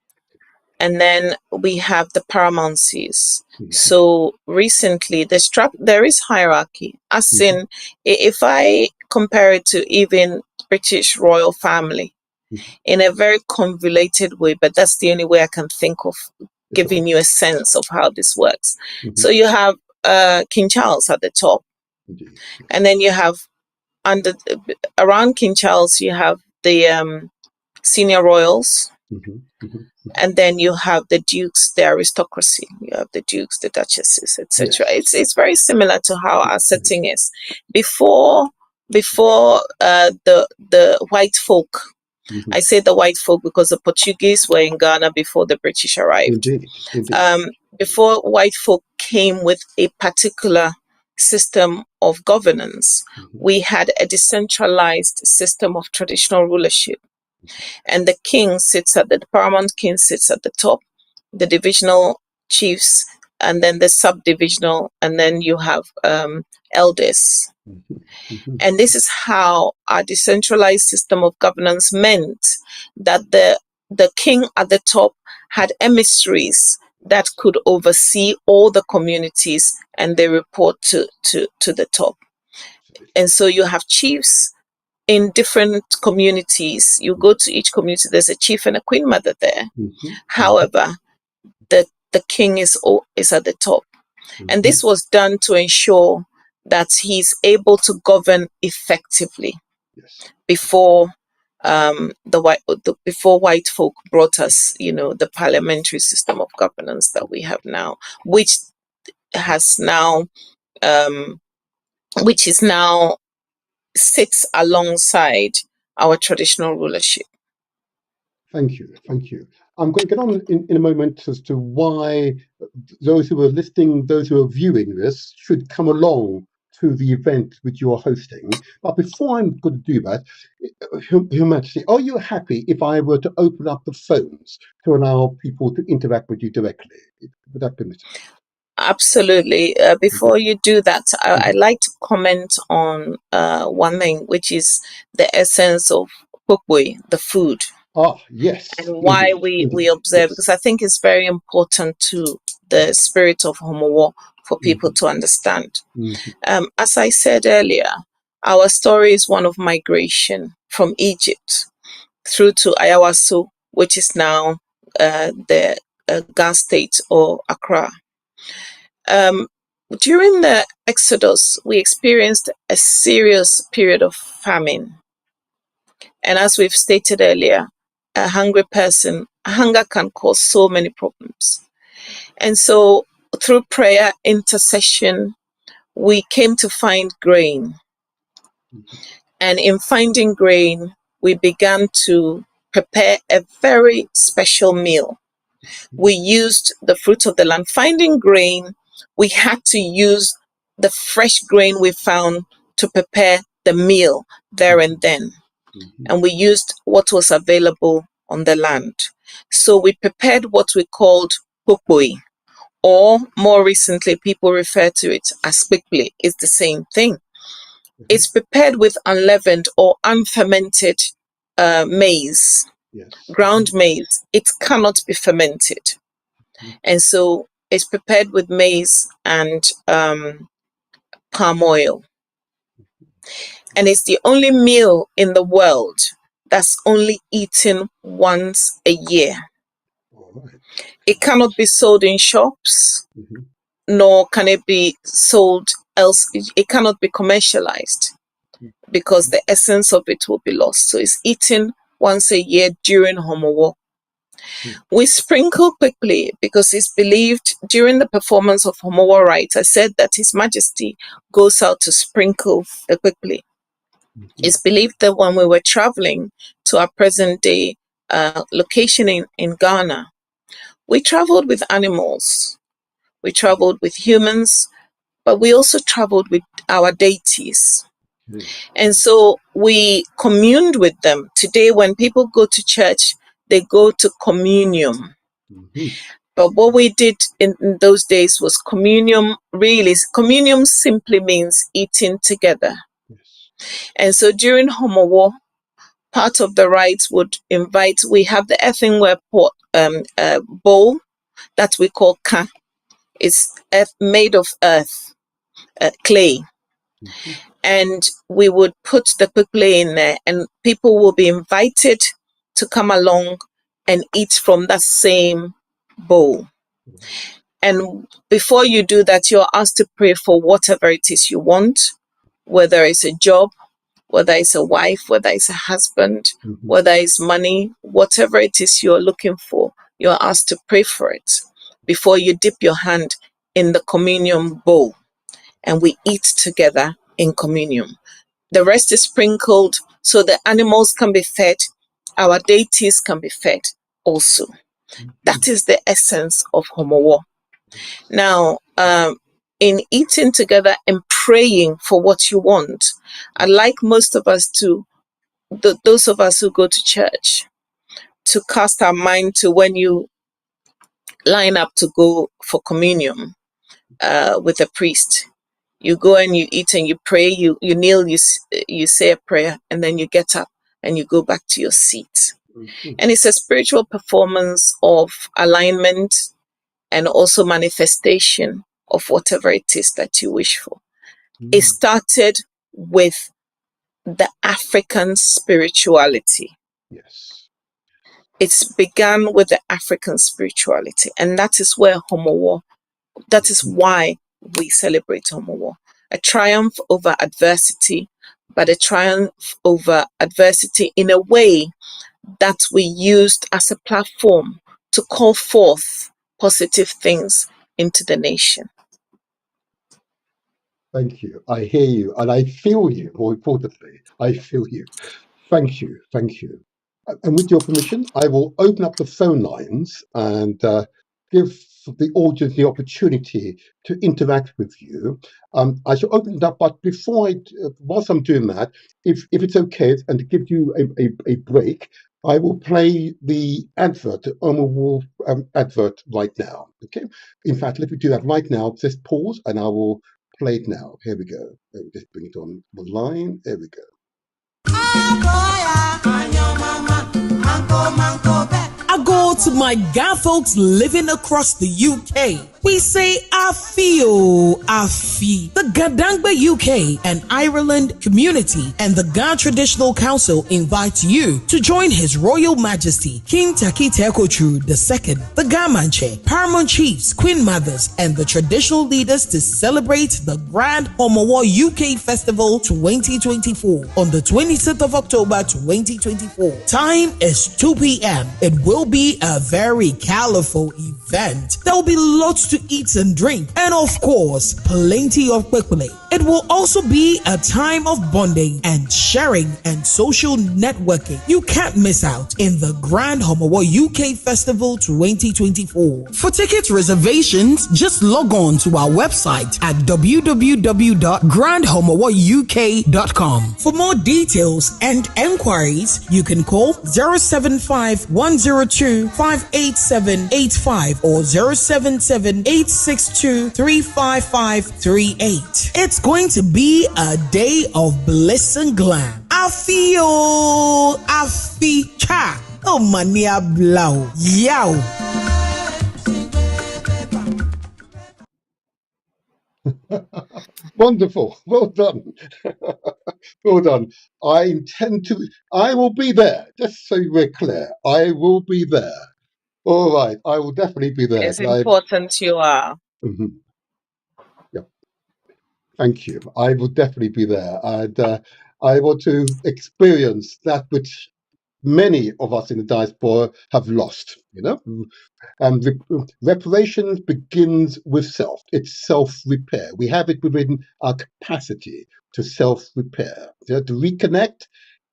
and then we have the paramountcies. Mhm. So recently, there is hierarchy. As in, if I compare it to even British royal family, in a very convoluted way, but that's the only way I can think of giving you a sense of how this works. So you have King Charles at the top, Indeed. and then you have around King Charles, you have the senior royals, and then you have the dukes, the aristocracy. You have the dukes, the duchesses, etc. Yes. It's very similar to how our setting is before the white folk. I say the white folk because the Portuguese were in Ghana before the British arrived. Indeed. Indeed. Before white folk came with a particular system of governance, we had a decentralized system of traditional rulership. And the paramount king sits at the top, the divisional chiefs, and then the subdivisional, and then you have elders. And this is how our decentralized system of governance meant that the king at the top had emissaries that could oversee all the communities, and they report to the top. And so you have chiefs in different communities. You go to each community, there's a chief and a queen mother there. However, the king is at the top. And this was done to ensure that he's able to govern effectively. Before before white folk brought us, the parliamentary system of governance that we have now, which is now sits alongside our traditional rulership. Thank you. Thank you. I'm going to get on in a moment as to why those who are listening, those who are viewing this, should come along to the event which you are hosting. But before I'm going to do that, Your Majesty, are you happy if I were to open up the phones to allow people to interact with you directly? Would that permit? Absolutely. Before you do that, I'd like to comment on one thing, which is the essence of kukwe, the food. Yes. And why we observe, because I think it's very important to the spirit of HOMOWO for people to understand. As I said earlier, our story is one of migration from Egypt through to Ayawaso, which is now the Gas State or Accra. During the Exodus, we experienced a serious period of famine. And as we've stated earlier, hunger can cause so many problems. And so through prayer, intercession, we came to find grain. And in finding grain, we began to prepare a very special meal. We used the fruit of the land. Finding grain, we had to use the fresh grain we found to prepare the meal there and then. And we used what was available on the land. So we prepared what we called kukwe, or more recently, people refer to it as kpikpli. It's the same thing. It's prepared with unleavened or unfermented maize, ground maize. It cannot be fermented. And so it's prepared with maize and palm oil. And it's the only meal in the world that's only eaten once a year. It cannot be sold in shops, nor can it be sold else. It cannot be commercialized because the essence of it will be lost. So it's eaten once a year during HOMOWO. We sprinkle kpikpli because it's believed during the performance of HOMOWO rites, I said that His Majesty goes out to sprinkle the kpikpli. It's believed that when we were traveling to our present day location in Ghana, we traveled with animals, we traveled with humans, but we also traveled with our deities. And so we communed with them. Today, when people go to church, they go to communion. But what we did in those days was communion. Really, communion simply means eating together. And so during HOMOWO, part of the rites would invite, we have the earthenware pot, bowl that we call ka. It's made of earth, clay. Mhm. And we would put the kpekpele in there, and people will be invited to come along and eat from that same bowl. And before you do that, you're asked to pray for whatever it is you want, whether it's a job, whether it's a wife, whether it's a husband, Mhm. whether it's money, whatever it is you're looking for, you're asked to pray for it before you dip your hand in the communion bowl, and we eat together in communion. The rest is sprinkled so the animals can be fed, our deities can be fed also. That is the essence of HOMOWO. Now, in eating together and praying for what you want, I'd like most of us to, those of us who go to church, to cast our mind to when you line up to go for communion with a priest. You go and you eat and you pray, you kneel, you say a prayer, and then you get up and you go back to your seat. Mhm. And it's a spiritual performance of alignment and also manifestation of whatever it is that you wish for. It started with the African spirituality. Yes. It's began with the African spirituality, and that is where HOMOWO, that is why we celebrate HOMOWO. A triumph over adversity, but a triumph over adversity in a way that we used as a platform to call forth positive things into the nation. Thank you. I hear you and I feel you. More importantly, I feel you. Thank you. Thank you. And with your permission, I will open up the phone lines and give the audience the opportunity to interact with you. I shall open it up, but before whilst I'm doing that, if it's okay, and to give you a break, I will play the advert, the HOMOWO advert right now. Okay. In fact, let me do that right now. Just pause, and I will play it now. Here we go. Let me just bring it on the line. There we go. I go to my Ga folks living across the UK. We say Afi. The Gadangbe UK and Ireland community and the Ga Traditional Council invite you to join His Royal Majesty King Takite Ekochu II, the Ga Manche, Paramount Chiefs, Queen Mothers, and the traditional leaders to celebrate the Grand HOMOWO UK Festival 2024 on the 26th of October 2024. Time is 2 p.m. It will be a very colorful event. There will be lots to eat and drink, and of course, plenty of kpekpele. It will also be a time of bonding and sharing and social networking. You can't miss out in the Grand HOMOWO UK Festival 2024. For ticket reservations, just log on to our website at www.grandhomowouk.com. For more details and enquiries, you can call 075-102-58785 or 077-862-35538. It's going to be a day of bliss and glam. Afi cha. Oh, mania blau. Yow. Wonderful. Well done. Well done. I will be there. Just so we're clear, I will be there. All right. I will definitely be there. It's important you are. Mhm. Yeah. Thank you. I will definitely be there. And I want to experience that which many of us in the diaspora have lost, And reparations begins with self. It's self-repair. We have it within our capacity to self-repair, to reconnect,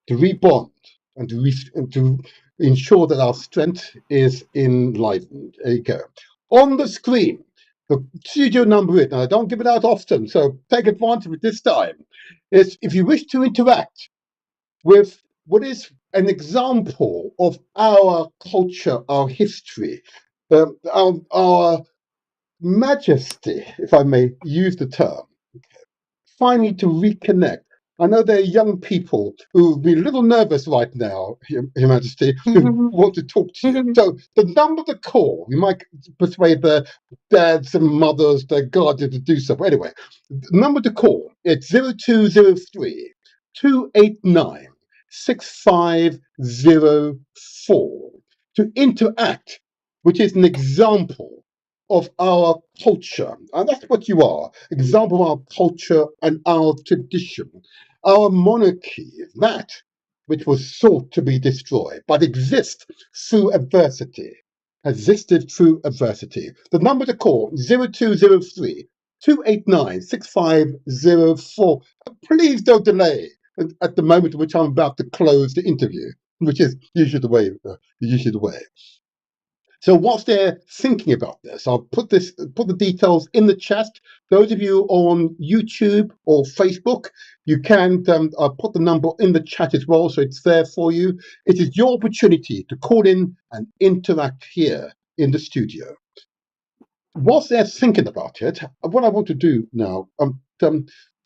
to rebond, and to ensure that our strength is enlivened. There you go. On the screen, the studio number is, and I don't give it out often, so take advantage of it this time. Is if you wish to interact with what is an example of our culture, our history, our majesty, if I may use the term, finally to reconnect, I know there are young people who will be a little nervous right now, Your Majesty, who want to talk to you. So the number to call, you might persuade their dads and mothers, their guardians to do so. But anyway, the number to call, it's 0203 289 6504 to interact, which is an example of our culture. And that's what you are, example of our culture and our tradition. Our monarchy is that which was sought to be destroyed, but exists through adversity. Existed through adversity. The number to call, 0203 289 6504. Please don't delay at the moment in which I'm about to close the interview, which is usually the way. So whilst they're thinking about this, I'll put the details in the chat. Those of you on YouTube or Facebook, you can I'll put the number in the chat as well, so it's there for you. It is your opportunity to call in and interact here in the studio. Whilst they're thinking about it, what I want to do now,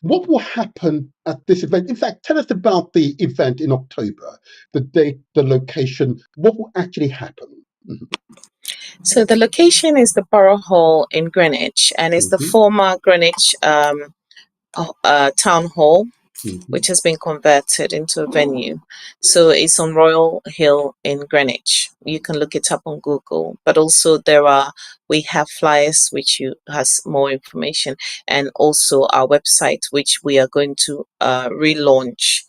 what will happen at this event? In fact, tell us about the event in October, the date, the location, what will actually happen? So the location is the Borough Hall in Greenwich, and it's the former Greenwich Town Hall, which has been converted into a venue. So it's on Royal Hill in Greenwich. You can look it up on Google. But also we have flyers which has more information, and also our website, which we are going to relaunch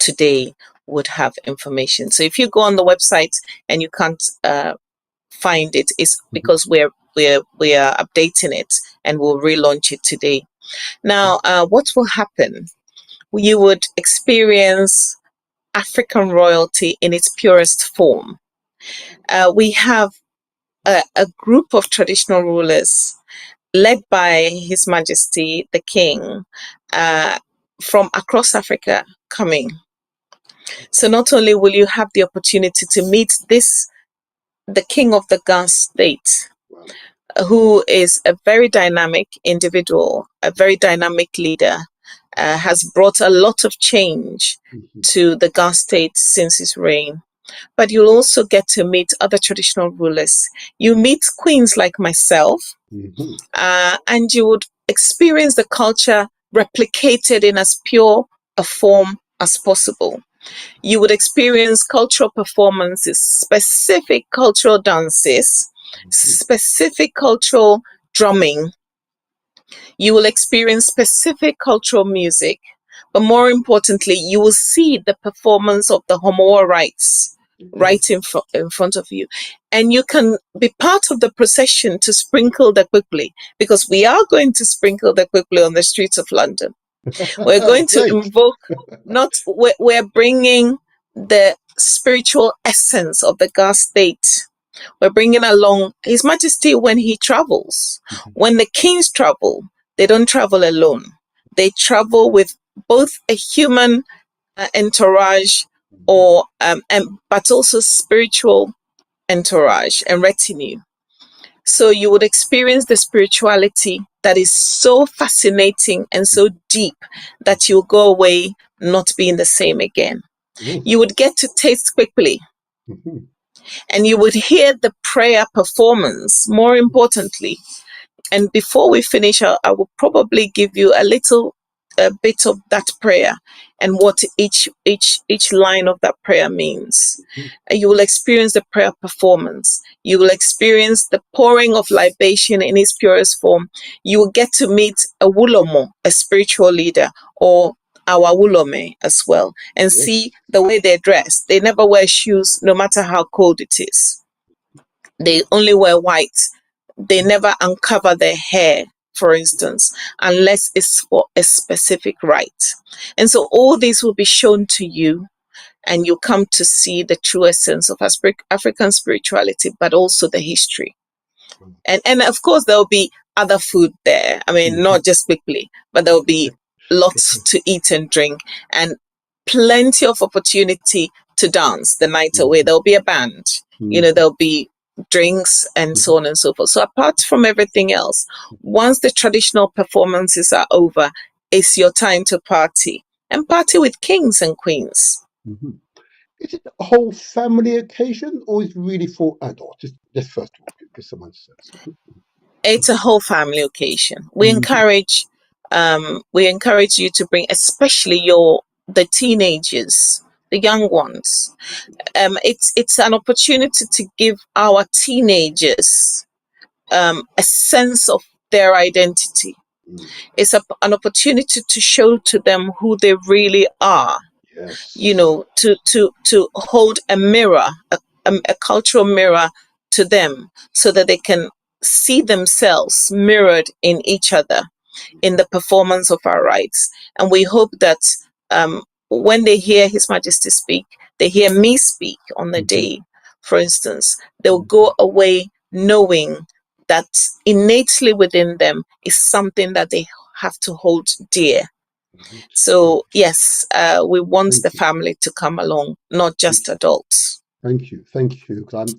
today, would have information. So if you go on the website and you can't find it, it's because we are updating it, and we'll relaunch it today. Now, what will happen? You would experience African royalty in its purest form. We have a group of traditional rulers led by His Majesty the King from across Africa coming. So not only will you have the opportunity to meet the King of the Gas State, who is a very dynamic individual, a very dynamic leader, has brought a lot of change to the Gas State since his reign. But you'll also get to meet other traditional rulers. You meet queens like myself, and you would experience the culture replicated in as pure a form as possible. You would experience cultural performances, specific cultural dances, specific cultural drumming. You will experience specific cultural music, but more importantly, you will see the performance of the HOMOWO rites right in front of you. And you can be part of the procession to sprinkle the kwekwe, because we are going to sprinkle the kwekwe on the streets of London. We're going to invoke, we're bringing the spiritual essence of the Gas State. We're bringing along His Majesty when he travels. When the kings travel, they don't travel alone. They travel with both a human entourage but also spiritual entourage and retinue. So you would experience the spirituality that is so fascinating and so deep that you'll go away not being the same again. You would get to taste quickly, and you would hear the prayer performance, more importantly. And before we finish, I will probably give you a bit of that prayer and what each line of that prayer means. You will experience the prayer performance. You will experience the pouring of libation in its purest form. You will get to meet a wulomo, a spiritual leader, or our wulome as well, and see the way they dress. They never wear shoes, no matter how cold it is. They only wear white. They never uncover their hair, for instance, unless it's for a specific rite. And so all these will be shown to you, and you come to see the true essence of African spirituality, but also the history. And of course, there'll be other food there. I mean, not just quickly, but there'll be lots to eat and drink, and plenty of opportunity to dance the night away. There'll be a band, there'll be drinks and so on and so forth. So apart from everything else, once the traditional performances are over, it's your time to party. and party with kings and queens. Mm-hmm. Is it a whole family occasion, or is it really for adults? Just first of all, give someone a sense. It's a whole family occasion. Mhm. We encourage you to bring, especially the teenagers, the young ones. It's an opportunity to give our teenagers a sense of their identity. Mm. It's an opportunity to show to them who they really are. Yes. To hold a mirror, a cultural mirror to them, so that they can see themselves mirrored in each other in the performance of our rites. And we hope that when they hear His Majesty speak, they hear me speak on the Mhm. day, for instance, they'll go away knowing that innately within them is something that they have to hold dear. Right. So yes, we want the Thank you. family to come along, not just adults. Thank you. Thank you. Because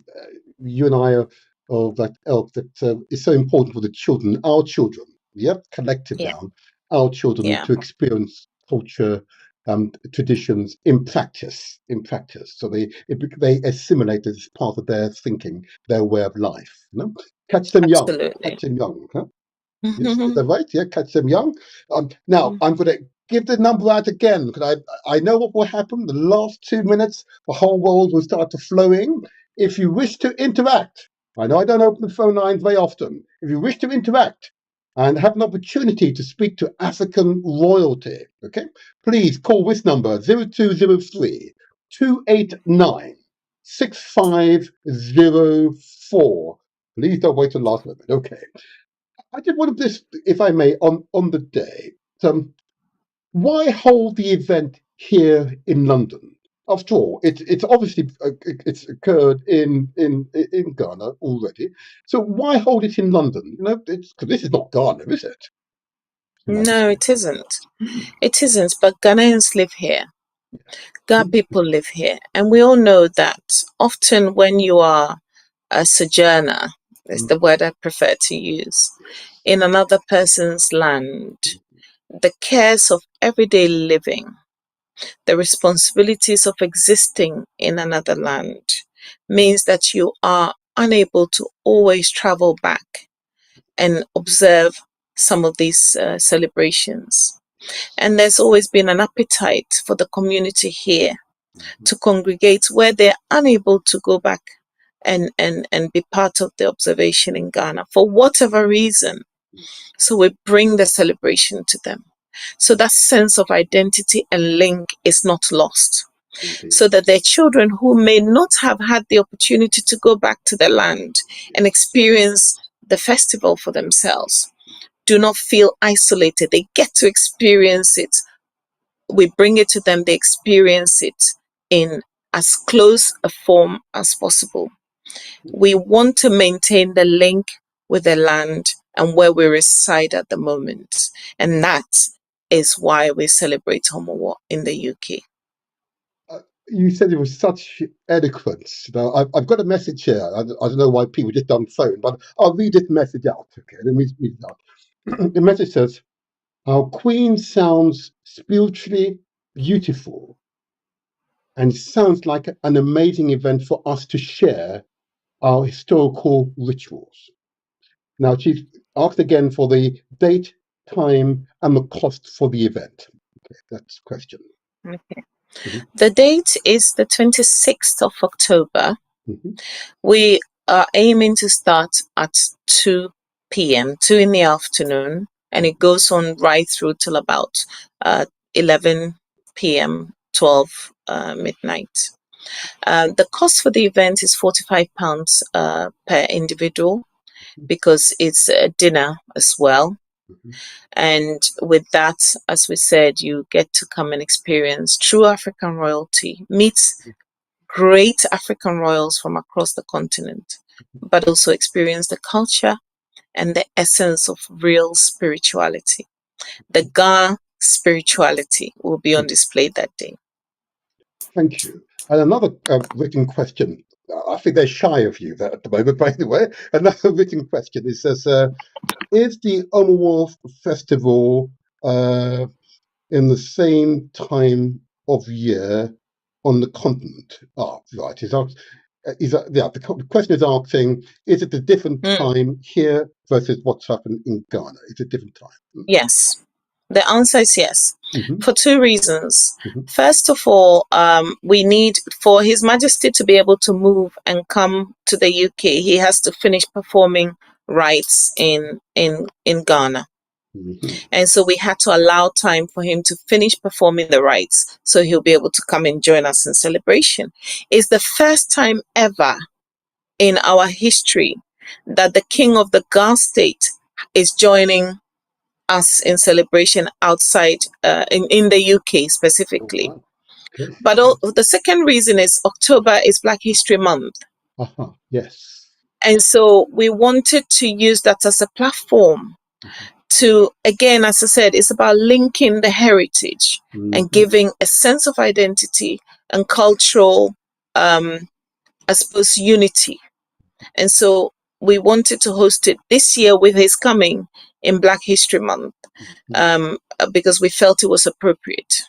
you and I are of that ilk that is so important for the children, our children. Yep, collective Yeah, now, our children yeah, to experience culture, traditions in practice. In practice, so they assimilate it as part of their thinking, their way of life. You know, catch them young. absolutely. Catch them young. Huh? Yes, is that right? Yeah, catch them young. Now I'm going to give the number out again because I know what will happen. The last 2 minutes, the whole world will start to flow in. If you wish to interact, I know I don't open the phone lines very often. If you wish to interact and have an opportunity to speak to African royalty, okay, please call this number 0203 289 6504. Please don't wait till the last moment. Okay. I did one of this, if I may, on the day. Um, why hold the event here in London? After all, it's obviously it's occurred in Ghana already. So why hold it in London? You know, it's because this is not Ghana, is it? Your No, Majesty. it isn't. Mm, It isn't. But Ghanaians live here. Ghana mm, people live here, and we all know that often when you are a sojourner, is mm, the word I prefer to use, yes. in another person's land, the cares of everyday living, the responsibilities of existing in another land, means that you are unable to always travel back and observe some of these celebrations. And there's always been an appetite for the community here Mhm. to congregate where they're unable to go back and be part of the observation in Ghana for whatever reason. So we bring the celebration to them. So that sense of identity and link is not lost. Indeed. So that their children who may not have had the opportunity to go back to their land and Yes. experience the festival for themselves do not feel isolated. They get to experience it. We bring it to them, they experience it in as close a form as possible. We want to maintain the link with the land and where we reside at the moment. And that is why we celebrate HOMOWO in the UK. You said it was such eloquence. You know, I've got a message here. I don't know why people just don't phone, but I'll read this message out. Okay, let me read it out. The message says, "Our Queen sounds spiritually beautiful and sounds like an amazing event for us to share our historical rituals." Now, she's asked again for the date, time, and the cost for the event. Okay, that's the question. Okay. Mhm, The date is the 26th of October. mhm, We are aiming to start at 2 p.m., 2 in the afternoon, and it goes on right through till about 11 p.m., 12 midnight. The cost for the event is £45 per individual because it's a dinner as well. mhm, And with that, as we said, you get to come and experience true African royalty, meet great African royals from across the continent, but also experience the culture and the essence of real spirituality. The Ga spirituality will be on mhm. display that day. Thank you. And another written question. I think they're shy of you there at the moment, by the way. Another written question. It says, is the HOMOWO festival in the same time of year on the continent? Ah, right. The question is asking, is it a different time here versus what's happened in Ghana? It's a different time. Yes. The answer is yes, Mm-hmm. for two reasons. Mm-hmm. First of all, we need for His Majesty to be able to move and come to the UK. He has to finish performing rites in Ghana, Mm-hmm. and so we had to allow time for him to finish performing the rites, so he'll be able to come and join us in celebration. It's the first time ever in our history that the King of the Ghana state is joining us in celebration outside in the UK Oh, specifically. wow. Okay. But the second reason is October is Black History Month. Uh-huh. Yes. And so we wanted to use that as a platform to, again, as I said, it's about linking the heritage and giving a sense of identity and cultural, I suppose, unity. And so we wanted to host it this year with his coming in Black History Month. Because we felt it was appropriate.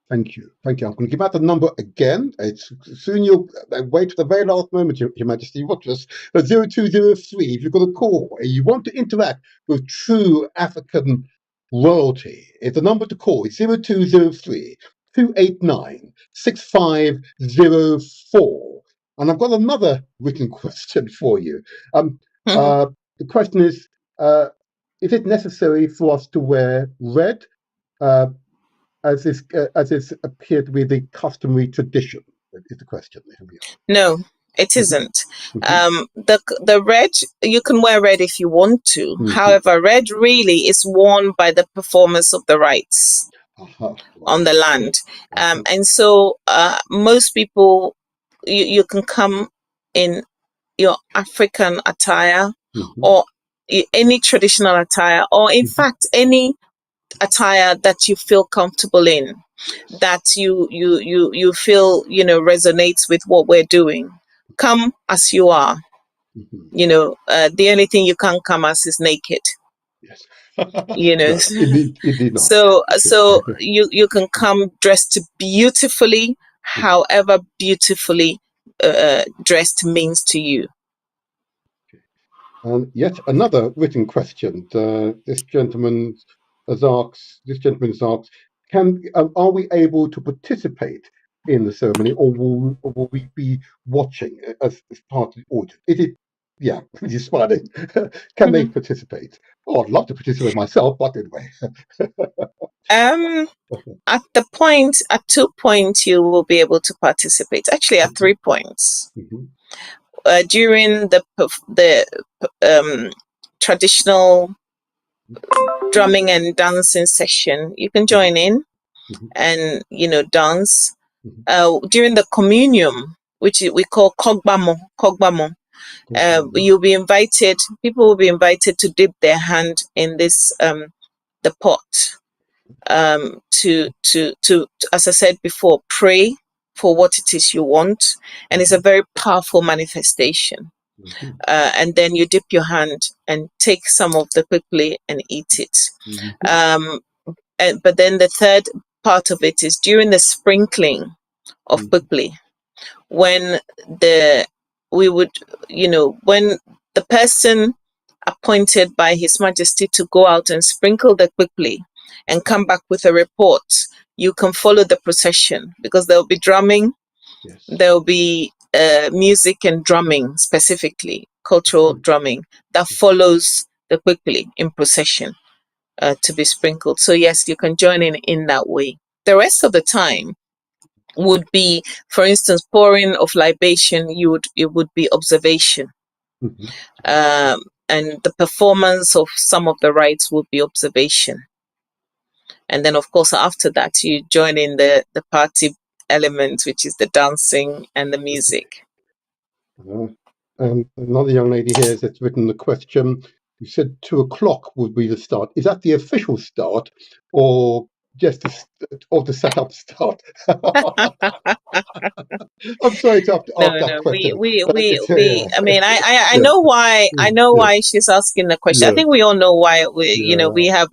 Thank you. Thank you. I'm going to give out the number again. It's soon you'll wait to the very last moment, Your Majesty. Watch us. 0203. If you've got a call and you want to interact with true African royalty, it's the number to call. It's 0203 289 6504. And I've got another written question for you. The question is it necessary for us to wear red? As it's appeared to be the customary tradition, is the question. No, it isn't. The red, you can wear red if you want to. However, red really is worn by the performers of the rites on the land. And so most people, you can come in your African attire or any traditional attire, or in fact, any attire that you feel comfortable in, that you feel resonates with what we're doing. Come as you are. The only thing you can't come as is naked. Yes. No, indeed not. So you can come dressed beautifully, however beautifully dressed means to you. And yet another written question. This gentleman has asked, are we able to participate in the ceremony, or will we be watching as part of the audience? Is it, yeah, you're smiling. Can they participate? Oh, I'd love to participate myself, but anyway. At 2 points, you will be able to participate. Actually, at 3 points. During the traditional drumming and dancing session, you can join in and dance. During the communion, which we call kogbamo, you'll be invited. People will be invited to dip their hand in this the pot to as I said before, pray for what it is you want, and it's a very powerful manifestation. And then you dip your hand and take some of the quickly and eat it. But then the third part of it is during the sprinkling of quickly, when when the person appointed by His Majesty to go out and sprinkle the quickly and come back with a report, you can follow the procession, because there will be drumming, there will be music and drumming, specifically cultural drumming, that follows the quickly in procession to be sprinkled. So yes, you can join in that way. The rest of the time would be, for instance, pouring of libation. It would be observation. And the performance of some of the rites would be observation. And then, of course, after that, you join in the party element, which is the dancing and the music. And another young lady here has written the question. You said 2 o'clock would be the start. Is that the official start, or just the set up start? I'm sorry to ask that question. I mean, I know why. I know why she's asking the question. I think we all know why. We have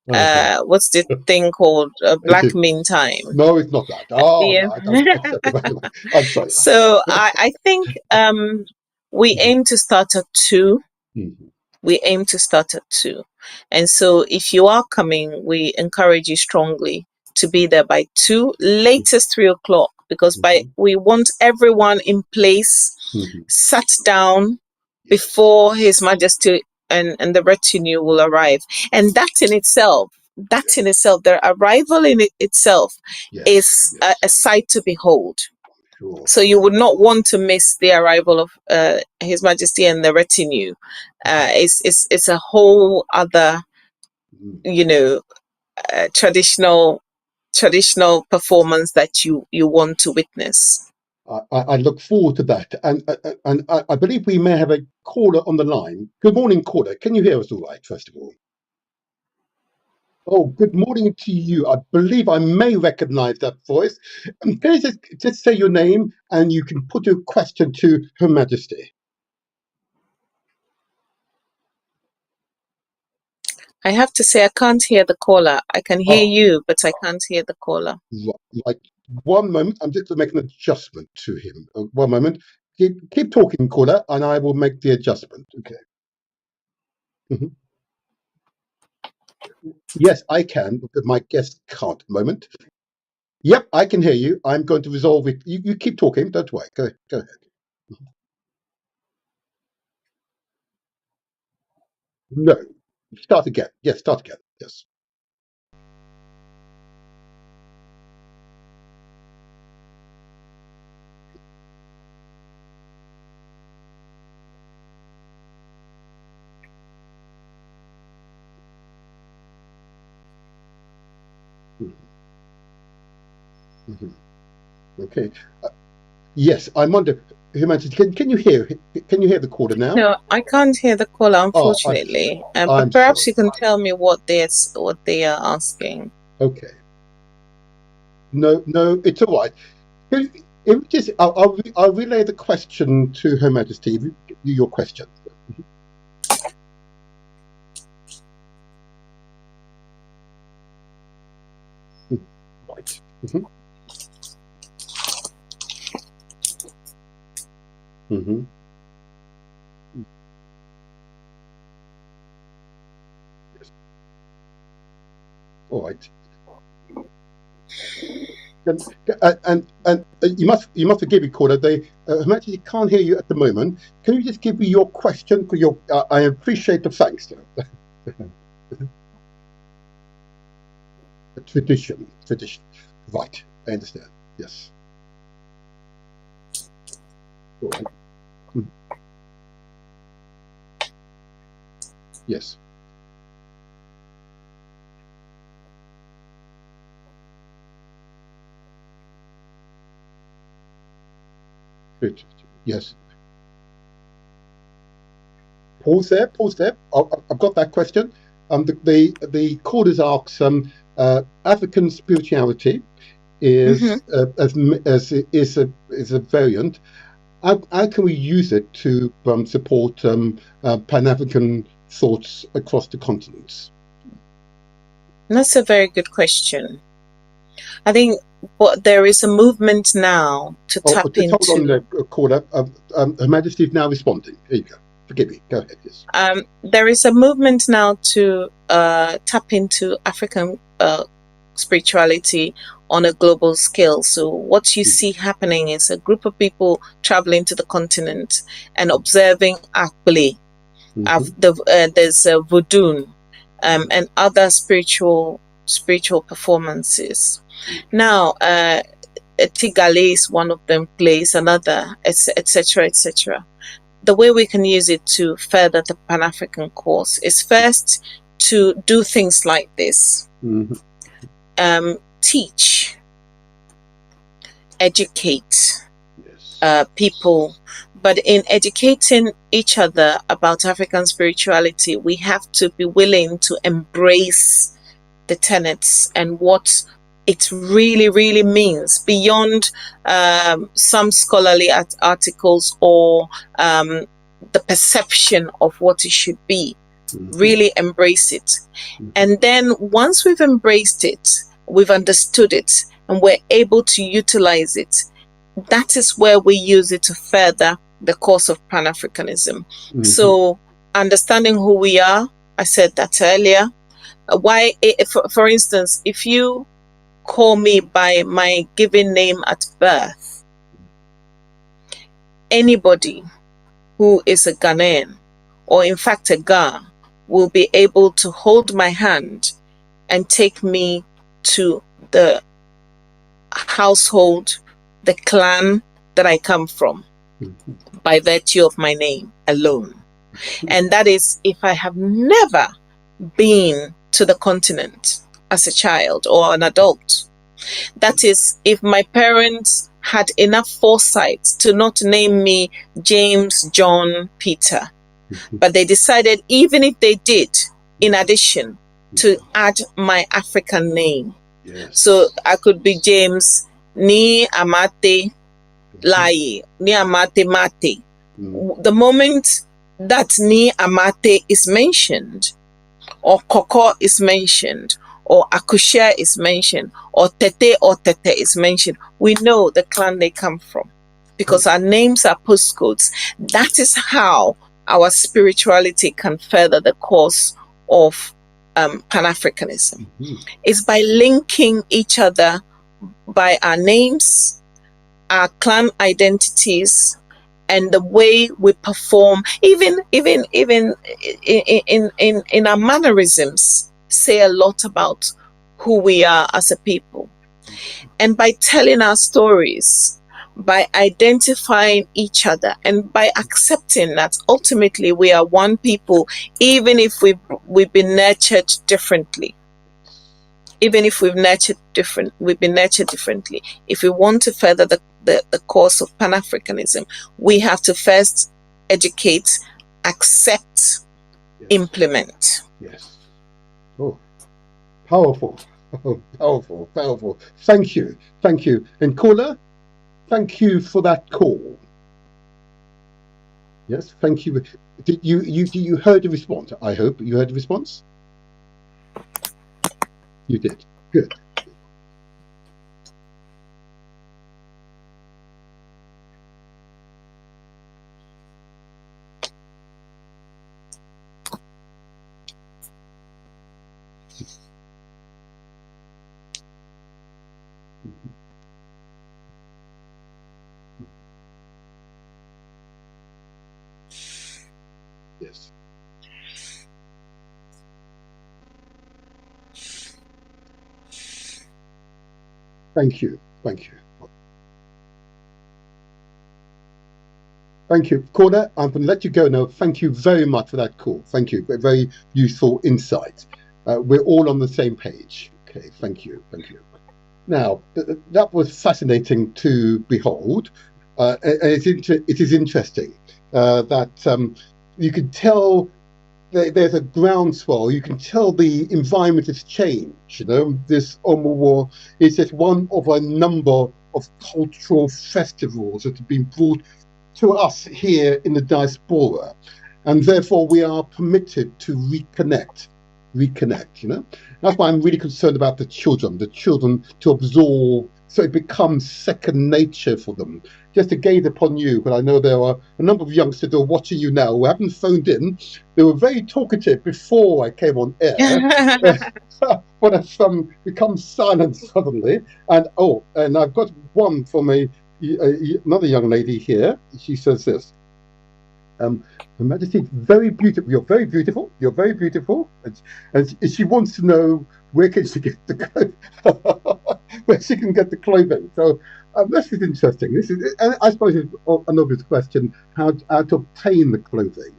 Okay. what's the thing called It black is. mean time. No, it's not that. Oh, Yeah. no, I don't accept it. I'm sorry. So I think we aim to start at 2. Mhm. We aim to start at 2. And so if you are coming, we encourage you strongly to be there by 2, latest 3 o'clock, because Mhm. we want everyone in place, Mhm. sat down Yes. before His Majesty and the retinue will arrive. And that in itself, the arrival in itself Yes. is Yes. a sight to behold. Sure. So you would not want to miss the arrival of His Majesty and the retinue. It's a whole other, Mhm. you know, traditional performance that you want to witness. I look forward to that, and I believe we may have a caller on the line. Good morning, caller. Can you hear us all right? First of all. Oh, good morning to you. I believe I may recognise that voice. Can you just say your name and you can put your question to Her Majesty? I have to say I can't hear the caller. I can hear Oh, you, but I can't hear the caller. right. One moment. I'm just going to make an adjustment to him. One moment. Keep talking, caller, and I will make the adjustment. Okay. Mhm. Yes, I can, but my guest can't. Moment. Yep, I can hear you. I'm going to resolve it. You keep talking. Don't worry. Go ahead. No. Start again. Yes, start again. Yes. Mhm, mhm. Okay. Yes, I wonder, Humanity, can you hear the caller now? No, I can't hear the caller, Oh, unfortunately. But I'm perhaps sorry. you can tell me what they are asking. Okay. No, it's all right. If we just, I'll relay the question to Her Majesty. Your question. Mhm. Right. Hmm. Hmm. Yes. All right. And you must forgive me, caller. They Her can't hear you at the moment. Can you just give me your question? Because I appreciate the thanks. Tradition. Right. I understand. Yes. All right. Mhm. Yes. Good. Yes. Pause there. Pause there. I've got that question. The callers ask African spirituality Hmm. is is a variant. How can we use it to support Pan African thoughts across the continents? That's a very good question. I think but there is a movement now to Oh, tap just hold on into. there, caller. Her Majesty is now responding. Here you go. Forgive me. Go ahead. Yes. There is a movement now to tap into African spirituality on a global scale. So what you see happening is a group of people traveling to the continent and observing Akbele. Mm-hmm. There's voodoo and other spiritual performances. Now, Tigale is one of them, plays another, etc., etc. The way we can use it to further the Pan African cause is first to do things like this: Mm-hmm. teach, educate Yes. people. But in educating each other about African spirituality, we have to be willing to embrace the tenets and what it really, really means beyond some scholarly articles or the perception of what it should be. really embrace it. And then once we've embraced it, we've understood it, and we're able to utilize it, that is where we use it to further the cause of Pan-Africanism. So understanding who we are, I said that earlier. For instance, if you call me by my given name at birth, anybody who is a Ghanaian, or in fact a Ga, will be able to hold my hand and take me to the household, the clan that I come from, by virtue of my name alone. And that is if I have never been to the continent as a child or an adult. That is if my parents had enough foresight to not name me James, John, Peter. But they decided, even if they did, in addition, to add my African name. So I could be James Ni Amate Lai, Ni Amate Mate. The moment that Ni Amate is mentioned, or Koko is mentioned, or Akushia is mentioned, or Tete is mentioned, we know the clan they come from, because our names are postcodes. That is how our spirituality can further the cause of Pan-Africanism. It's by linking each other by our names, our clan identities, and the way we perform, even in our mannerisms, say a lot about who we are as a people. And by telling our stories, by identifying each other, and by accepting that ultimately we are one people, even if we've been nurtured differently. Even if we've been nurtured differently. If we want to further the cause of Pan-Africanism, we have to first educate, accept, implement. Yes. Oh, powerful. Oh, powerful, powerful. Thank you. And caller, thank you for that call. Yes, thank you. Did you heard the response? I hope you heard the response. You did. Good. Yes. Thank you. Caller, I'm going to let you go now. Thank you very much for that call. Thank you. Very useful insight. We're all on the same page. Okay, thank you. Now, that was fascinating to behold. And it is interesting that you can tell there's a groundswell. You can tell the environment has changed. This HOMOWO is just one of a number of cultural festivals that have been brought to us here in the diaspora, and therefore we are permitted to reconnect. That's why I'm really concerned about the children to absorb, so it becomes second nature for them. Just to gaze upon you, but I know there are a number of youngsters who are watching you now who haven't phoned in. They were very talkative before I came on air, but have become silent suddenly. And I've got one from another young lady here. She says this. Her Majesty, very beautiful. You're very beautiful. And she wants to know where can she get the where she can get the clothing. So this is interesting. And I suppose, it's an obvious question: how to obtain the clothing.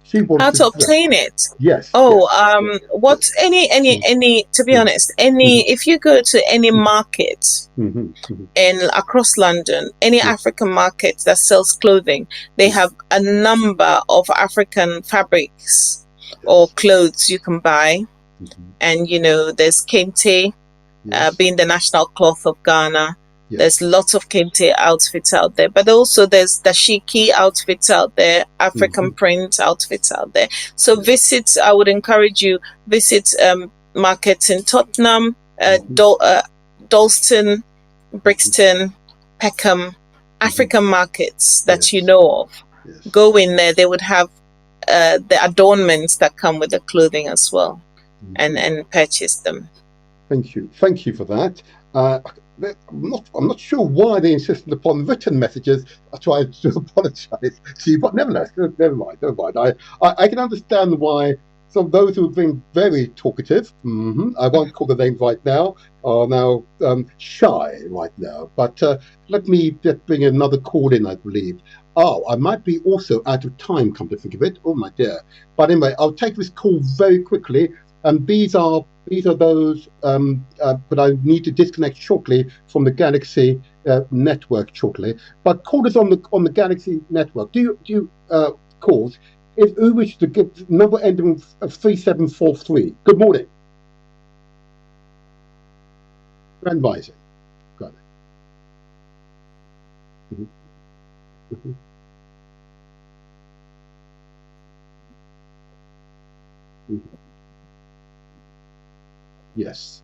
She wants How to obtain it? Yes. What any? To be honest, if you go to any market in across London, any African market that sells clothing, they have a number of African fabrics or clothes you can buy, and there's kente, being the national cloth of Ghana. Yes. There's lots of kente outfits out there, but also there's dashiki outfits out there, African print outfits out there. So visit, I would encourage you, visit markets in Tottenham, Dalston, Brixton, Peckham, African markets that you know of. Yes. Go in there, they would have the adornments that come with the clothing as well, and purchase them. Thank you for that. I'm not sure why they insisted upon written messages. I tried to apologise to you, but nevertheless, never mind. I can understand why some of those who have been very talkative, I won't call the names right now, are now shy right now. But let me just bring another call in, I believe. Oh, I might be also out of time, come to think of it. Oh my dear. But anyway, I'll take this call very quickly. And these are those, but I need to disconnect shortly from the Galaxy network shortly. But callers on the Galaxy network, do you calls? If who wishes to give number ending with 3743. Good morning. Grand Rising. Got it. Yes.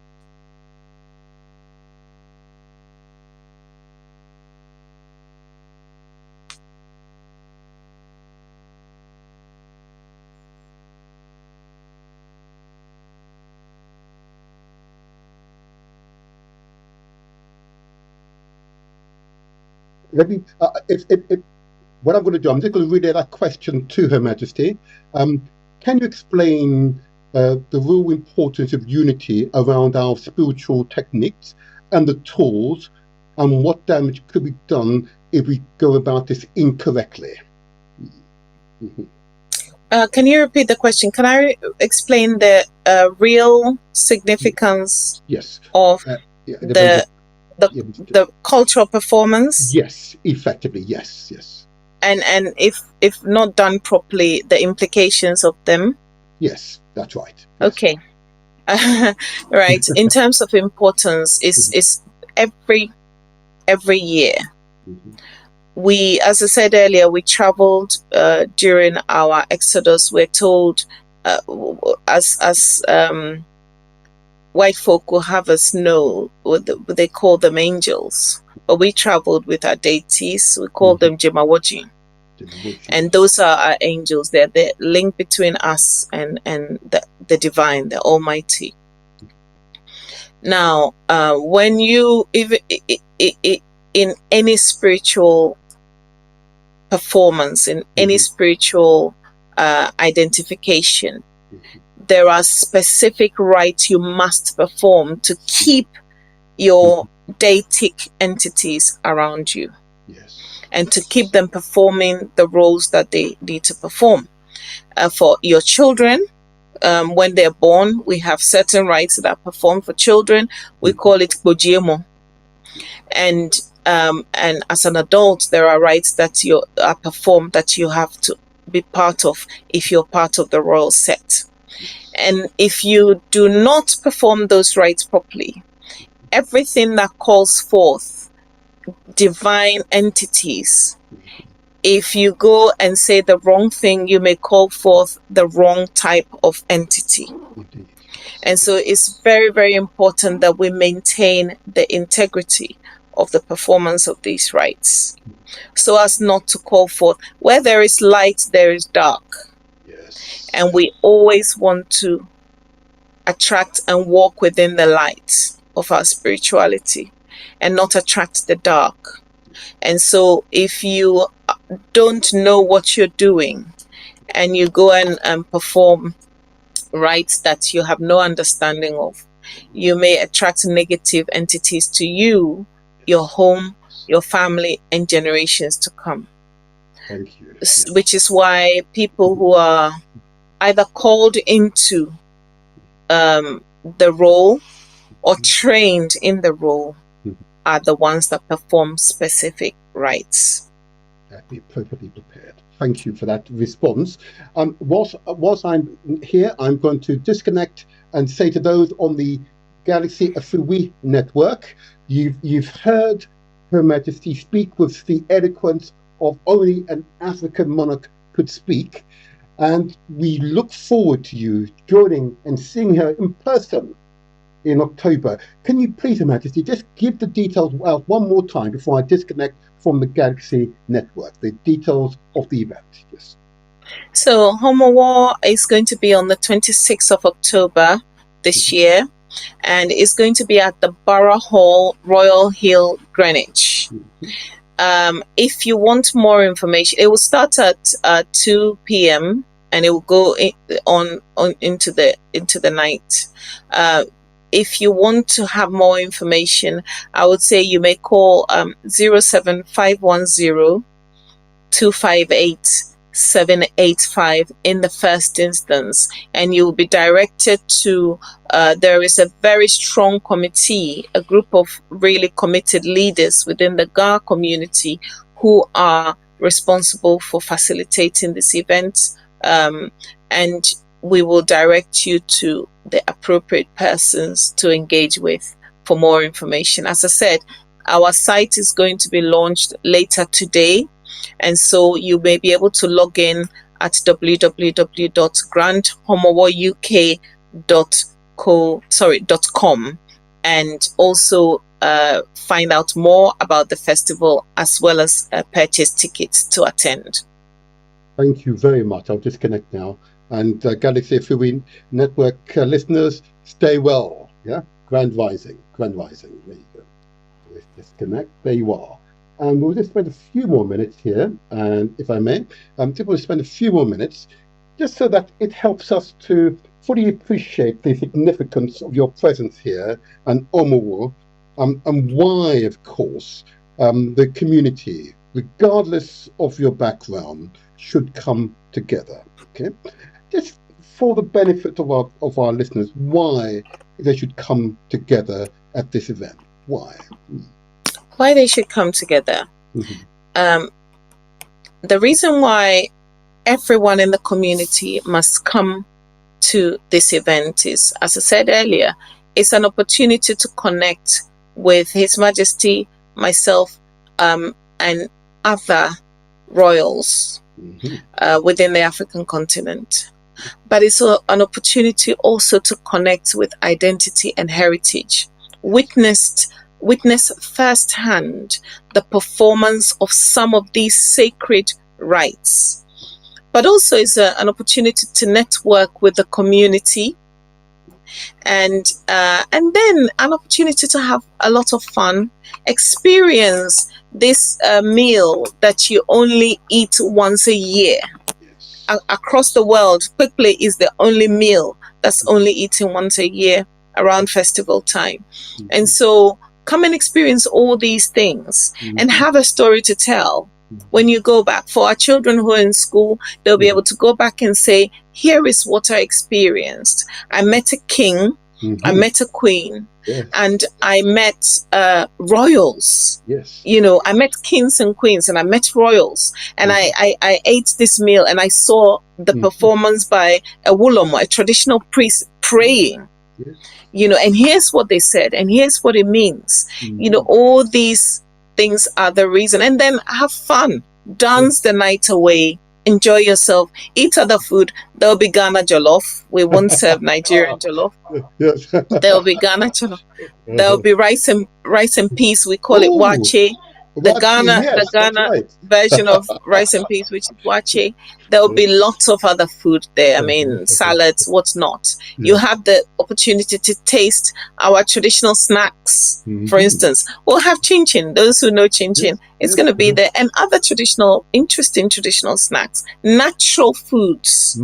Let me. What I'm going to do, I'm just going to relay that question to Her Majesty. Can you explain the real importance of unity around our spiritual techniques and the tools, and what damage could be done if we go about this incorrectly? Can you repeat the question? Can I explain the real significance of the cultural performance? Yes, effectively, yes. And if not done properly, the implications of them? Yes, that's right. Yes. Okay. Right. In terms of importance, is every year. We, as I said earlier, we traveled during our exodus. We're told, as white folk will have us know, they call them angels. But we traveled with our deities. We call them Jemawoji. And those are our angels. They're the link between us and the divine, the Almighty. Now, when you, in any spiritual performance, in any spiritual identification, there are specific rites you must perform to keep your deitic entities around you. And to keep them performing the roles that they need to perform. For your children, when they're born, we have certain rites that are performed for children. We call it Bojiemo. And as an adult, there are rites that are performed that you have to be part of if you're part of the royal set. And if you do not perform those rites properly, everything that calls forth divine entities, if you go and say the wrong thing, you may call forth the wrong type of entity. And so it's very, very important that we maintain the integrity of the performance of these rites, so as not to call forth. Where there is light, there is dark. And we always want to attract and walk within the light of our spirituality and not attract the dark. And so if you don't know what you're doing and you go and perform rites that you have no understanding of, you may attract negative entities to you, your home, your family, and generations to come. Thank you. Which is why people who are either called into the role or trained in the role are the ones that perform specific rites. Be perfectly prepared. Thank you for that response. Whilst I'm here, I'm going to disconnect and say to those on the Galaxy Afui network, you've heard Her Majesty speak with the eloquence of only an African monarch could speak. And we look forward to you joining and seeing her in person in October. Can you please, Her Majesty, just give the details out one more time before I disconnect from the Galaxy Network, the details of the event? Yes. So HOMOWO is going to be on the 26th of October this year, and it's going to be at the Borough Hall, Royal Hill, Greenwich. If you want more information, it will start at 2 p.m. and it will go on into the night. If you want to have more information, I would say you may call 07510 258 785 in the first instance, and you'll be directed to there is a very strong committee, a group of really committed leaders within the GAR community who are responsible for facilitating this event, and we will direct you to the appropriate persons to engage with for more information. As I said, our site is going to be launched later today, and so you may be able to log in at www.grandhomowouk.com and also find out more about the festival as well as purchase tickets to attend. Thank you very much. I'll disconnect now. And Galaxy FM Network listeners, stay well. Yeah, Grand Rising. There you go. Let's disconnect. There you are. And we'll just spend a few more minutes here, and if I may, just want to spend a few more minutes just so that it helps us to fully appreciate the significance of your presence here and HOMOWO, and why, of course, the community, regardless of your background, should come together. Okay, just for the benefit of our listeners, why they should come together at this event. Why they should come together. The reason why everyone in the community must come to this event is, as I said earlier, it's an opportunity to connect with His Majesty, myself, and other royals within the African continent. But it's an opportunity also to connect with identity and heritage. Witness firsthand the performance of some of these sacred rites, but also is an opportunity to network with the community, and then an opportunity to have a lot of fun, experience this meal that you only eat once a year. Across the world, quickly is the only meal that's only eaten once a year around festival time. And so come and experience all these things and have a story to tell when you go back. For our children who are in school, they'll be able to go back and say, here is what I experienced. I met a king, I met a queen, and I met royals. You know, I met kings and queens, and I met royals, and I ate this meal, and I saw the performance by a Wulomo, a traditional priest, praying. You know, and here's what they said, and here's what it means. You know, all these things are the reason. And then have fun, dance the night away, enjoy yourself, eat other food. There'll be Ghana jollof. We won't serve Nigerian jollof. There'll be Ghana jollof. There'll be rice and peas. We call it wache. The Ghana version of rice and peas, which is wache. There will be lots of other food there. I mean, salads, what's not. You have the opportunity to taste our traditional snacks. For instance, we'll have chin chin. Those who know chin chin, it's going to be there, and other interesting traditional snacks, natural foods,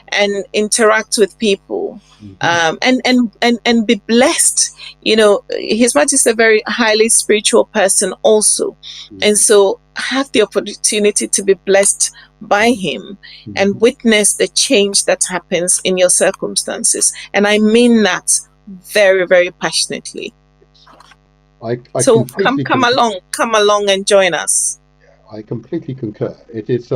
and interact with people, and be blessed. You know, His Majesty is a very highly spiritual person also, and so have the opportunity to be blessed by him and witness the change that happens in your circumstances. And I mean that very, very passionately. So come along and join us. I completely concur. It is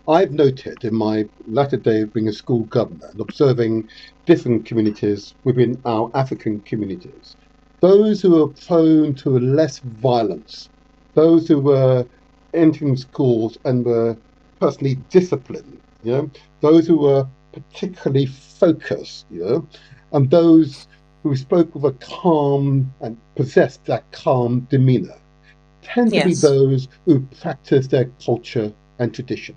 I've noted in my latter day of being a school governor and observing different communities within our African communities, those who are prone to less violence those who were entering schools and were personally disciplined, those who were particularly focused, and those who spoke with a calm and possessed that calm demeanor tend to be Yes. those who practice their culture and tradition.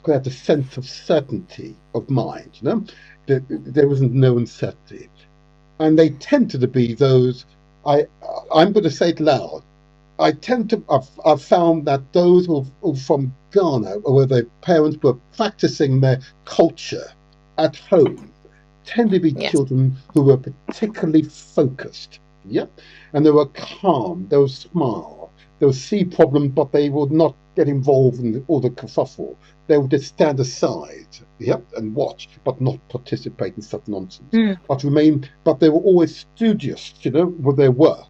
Who have a sense of certainty of mind, there wasn't no uncertainty. And they tend to be those, I'm going to say it loud, I've found that those who are from Ghana, or where their parents were practicing their culture at home, tend to be Yes. children who were particularly focused. And they were calm, they would smile, they would see problems, but they would not get involved in all the kerfuffle. They would just stand aside, and watch, but not participate in such nonsense. But they were always studious, with their work.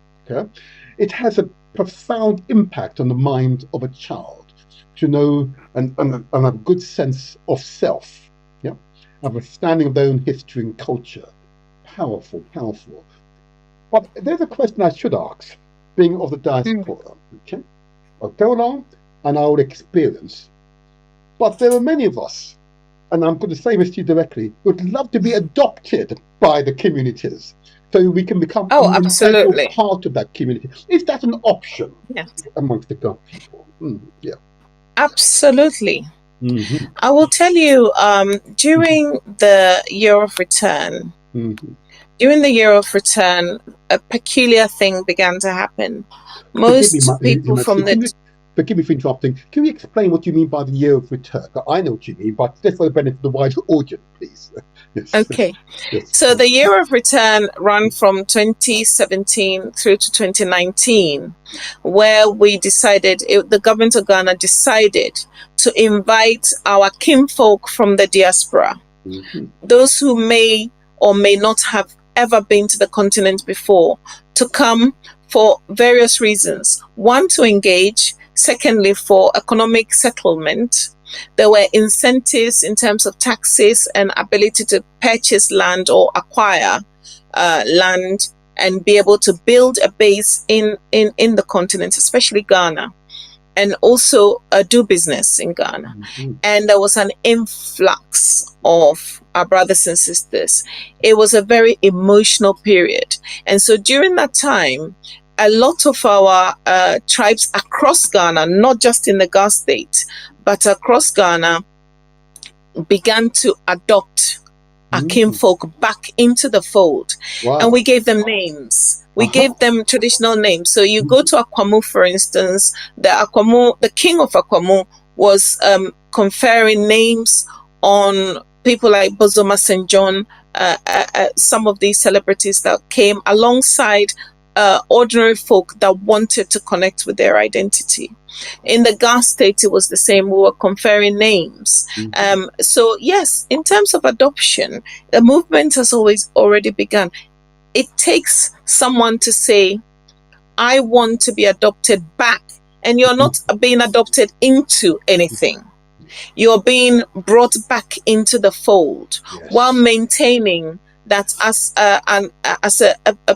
It has a profound impact on the mind of a child to know and a good sense of self, understanding of their own history and culture. Powerful. But there's a question I should ask, being of the diaspora. I'll go along and I will experience. But there are many of us, and I'm going to say this to you directly, who would love to be adopted by the communities so we can become an integral part of that community. Is that an option amongst the Ghana people? Absolutely. I will tell you, during the year of return, a peculiar thing began to happen. Most people from the... Forgive me for interrupting. Can you explain what you mean by the year of return? I know what you mean, but just for the benefit of the wider audience, please. Yes. Okay. Yes. So the year of return ran from 2017 through to 2019, where the government of Ghana decided to invite our kinfolk from the diaspora, those who may or may not have ever been to the continent before, to come for various reasons. One, to engage. Secondly, for economic settlement. There were incentives in terms of taxes and ability to purchase land or acquire land and be able to build a base in the continent, especially Ghana, and also do business in Ghana. And there was an influx of our brothers and sisters. It was a very emotional period. And so during that time, a lot of our tribes across Ghana, not just in the Ghana state, but across Ghana, began to adopt our kinfolk back into the fold. Wow. And we gave them names. We gave them traditional names. So you go to Akwamu, for instance, the king of Akwamu was conferring names on people like Bozoma St. John, some of these celebrities that came alongside ordinary folk that wanted to connect with their identity. In the Ghana state, it was the same. We were conferring names. So yes, in terms of adoption, the movement has already begun. It takes someone to say, I want to be adopted back. And you're not being adopted into anything. You're being brought back into the fold, while maintaining that as a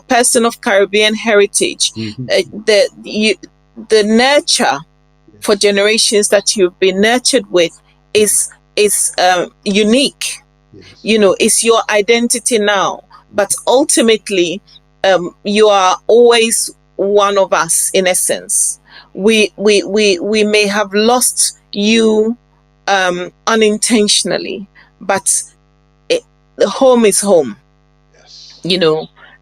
person of Caribbean heritage, the nurture for generations that you've been nurtured with is unique. It's your identity now, but ultimately you are always one of us. In essence, we may have lost you unintentionally, but the home is home.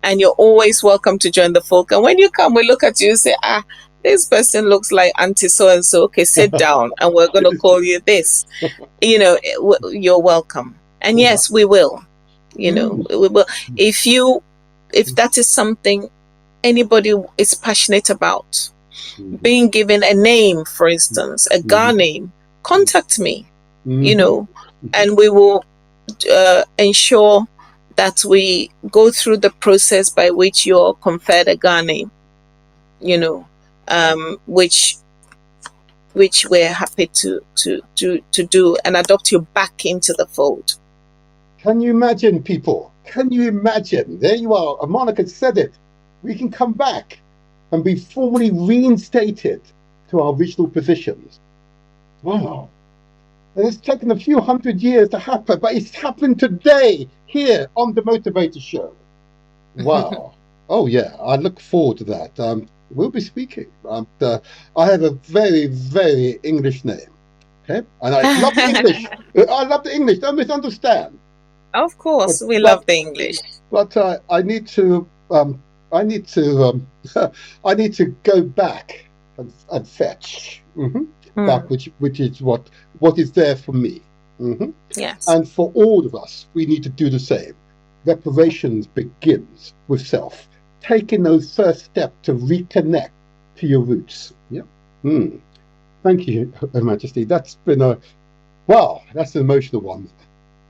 And you're always welcome to join the folk. And when you come, we look at you and say, this person looks like Auntie so-and-so. Okay, sit down and we're going to call you this. You're welcome. And yes, we will. We will. If that is something anybody is passionate about, being given a name, for instance, a Ghana name, contact me, and we will ensure that we go through the process by which you're conferred a Ghana name, which we're happy to do and adopt you back into the fold. Can you imagine, people? Can you imagine? There you are. Monica said it. We can come back and be formally reinstated to our regional positions. Wow. And it's taken a few hundred years to happen, but it's happened today here on the Motivator Show. Wow. Oh, yeah. I look forward to that. We'll be speaking. I have a very, very English name. Okay. And I love the English. I love the English. Don't misunderstand. Of course, we love the English. But I need to I need to I need to go back and fetch that which is what is there for me. Yes. And for all of us, we need to do the same. Reparations begins with self, taking those first steps to reconnect to your roots. Yeah. Thank you, Her Majesty. That's been that's an emotional one.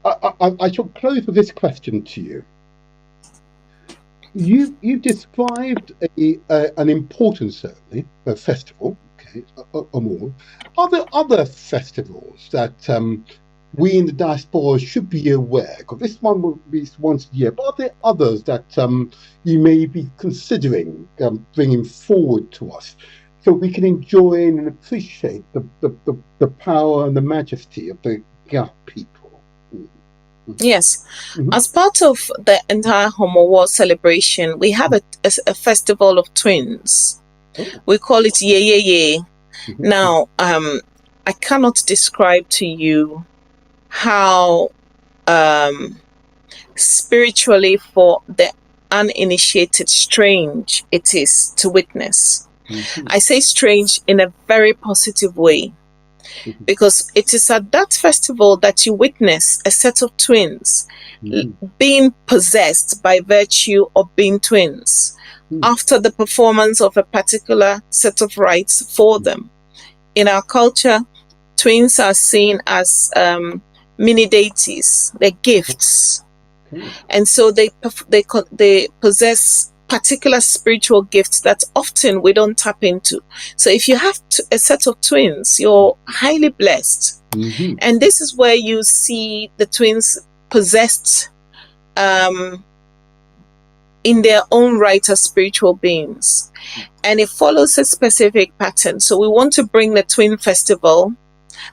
I shall close with this question to you. You described an important ceremony, a festival, okay, HOMOWO. Are there other festivals that we in the diaspora should be aware? Because this one will be once a year, but are there others that you may be considering bringing forward to us, so we can enjoy and appreciate the power and the majesty of the Ga people? Yes. As part of the entire HOMOWO celebration, we have a festival of twins. We call it Ye Ye Ye. Now, I cannot describe to you how spiritually for the uninitiated strange it is to witness. I say strange in a very positive way, because it is at that festival that you witness a set of twins being possessed by virtue of being twins after the performance of a particular set of rites for them. In our culture, twins are seen as mini deities, they're gifts. And so they possess particular spiritual gifts that often we don't tap into. So if you have a set of twins, you're highly blessed. And this is where you see the twins possessed in their own right as spiritual beings. And it follows a specific pattern. So we want to bring the Twin Festival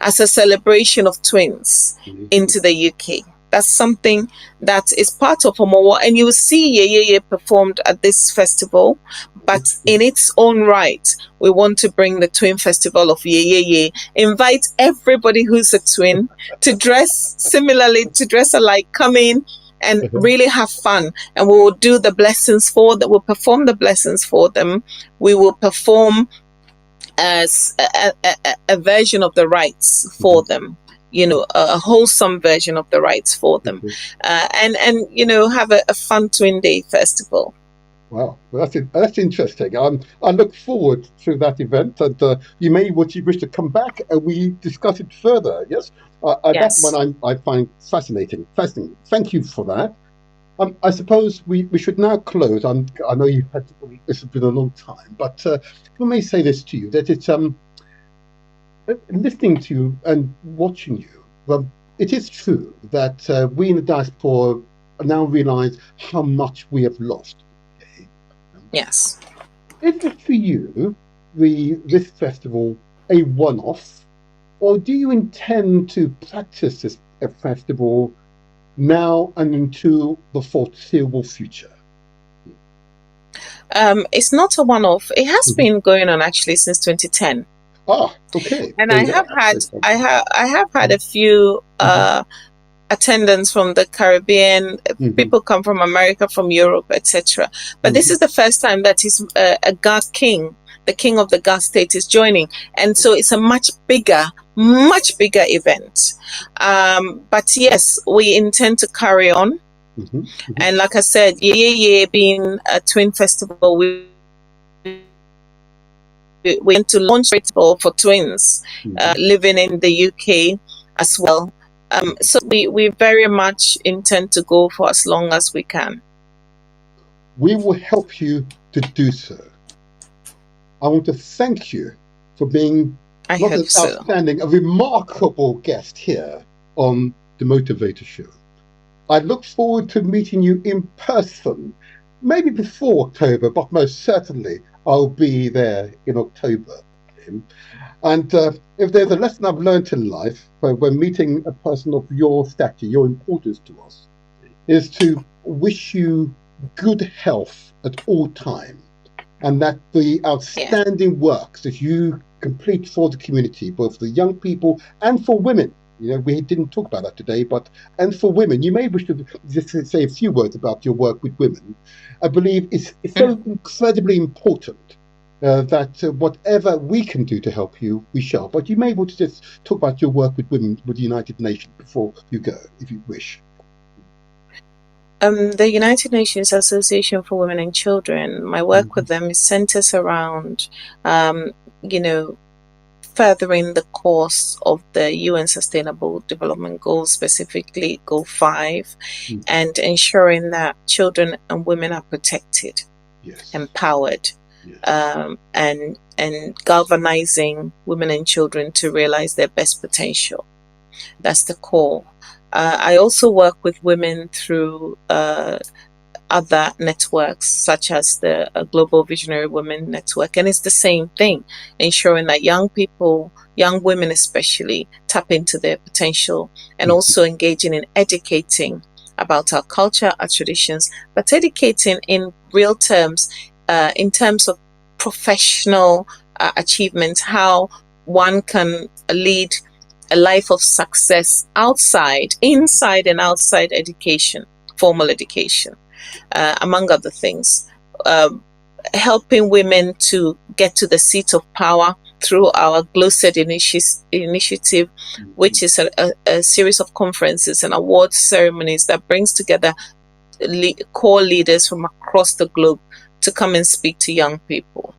as a celebration of twins into the UK. That's something that is part of HOMOWO, and you will see Ye Ye Ye performed at this festival, but in its own right, we want to bring the Twin Festival of Ye Ye Ye, invite everybody who's a twin to dress similarly, to dress alike, come in and really have fun. And we will do the blessings for them, we'll perform the blessings for them, we will perform as a version of the rites for them. You know, a wholesome version of the rites for them, and you know, have a fun Twin Day festival. Wow, well, that's interesting. I look forward to that event, and you may wish to come back and we discuss it further. Yes, Yes. That one I find fascinating. Thank you for that. I suppose we should now close. I know this has been a long time, but we may say this to you, that it's listening to you and watching you, it is true that we in the diaspora now realize how much we have lost. Okay? Yes. Is it for you, this festival, a one-off, or do you intend to practice this festival now and into the foreseeable future? It's not a one-off. It has been going on actually since 2010. Ah, okay. And I have had a few attendants from the Caribbean. People come from America, from Europe, etc. But this is the first time that a Ga king, the king of the Ga state, is joining, and so it's a much bigger event. But yes, we intend to carry on. And like I said, Ye Ye Ye being a twin festival, we went to launch it for twins living in the UK as well. So we very much intend to go for as long as we can. We will help you to do so. I want to thank you for being outstanding, a remarkable guest here on the Motivator Show. I look forward to meeting you in person, maybe before October, but most certainly I'll be there in October. time. And if there's a lesson I've learned in life when meeting a person of your stature, your importance to us, is to wish you good health at all times, and that the Yeah. outstanding work that you complete for the community, both for the young people and for women. You know, we didn't talk about that today, but and for women, you may wish to just say a few words about your work with women. I believe it's so incredibly important that whatever we can do to help you, we shall. But you may want to just talk about your work with women with the United Nations before you go, if you wish. The United Nations Association for Women and Children, my work with them is centers around, you know, furthering the cause of the UN Sustainable Development Goals, specifically Goal 5, and ensuring that children and women are protected, empowered, and galvanizing women and children to realize their best potential. That's the core. I also work with women through other networks, such as the Global Visionary Women Network. And it's the same thing, ensuring that young people, young women especially, tap into their potential, and also engaging in educating about our culture, our traditions, but educating in real terms, in terms of professional achievements, how one can lead a life of success inside and outside education, formal education. Among other things, helping women to get to the seat of power through our GLOSED initiative, which is a series of conferences and award ceremonies that brings together core leaders from across the globe to come and speak to young people,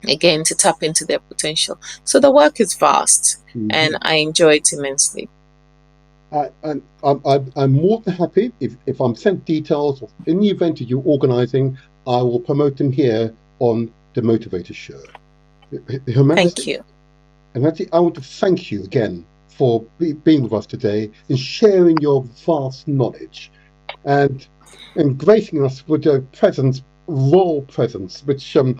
again, to tap into their potential. So the work is vast, and I enjoy it immensely. And I'm more than happy if I'm sent details of any event that you're organizing, I will promote them here on the Motivator Show. Thank you. And I want to thank you again for being with us today and sharing your vast knowledge and gracing us with your presence, royal presence, which you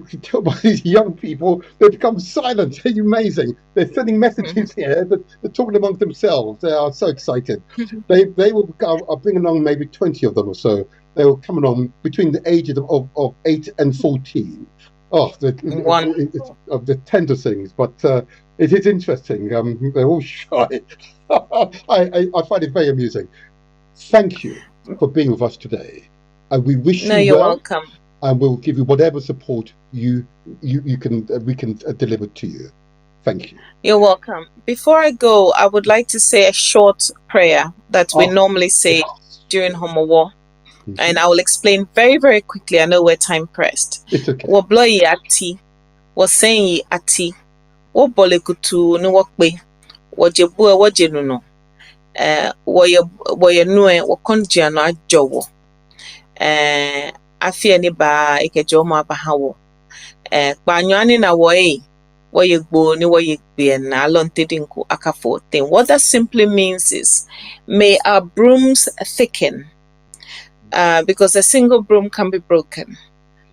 can tell by these young people, they become silent. It's amazing. They're sending messages here, but they're talking amongst themselves. They are so excited. They will. I'll bring along maybe 20 of them or so. They will come along between the ages of 8 and 14. Oh, the tender things, but it is interesting. They're all shy. I find it very amusing. Thank you for being with us today, and we wish you well. You're welcome. And we'll give you whatever support we can deliver to you. Thank you. You're welcome. Before I go, I would like to say a short prayer that we normally say during HOMOWO. And I will explain very, very quickly. I know we're time pressed. It's okay. Wobloyi ati, wosenyi ati, wobole kutu ni wokpe, wojebu wojenuno, woyenue wokonjiano ajowo, afie ni ba ikejo mo abahawo, kpanyoani na woyegbo ni woyegbe na alontedinku akafoten. What that simply means is, may our brooms thicken. Because a single broom can be broken,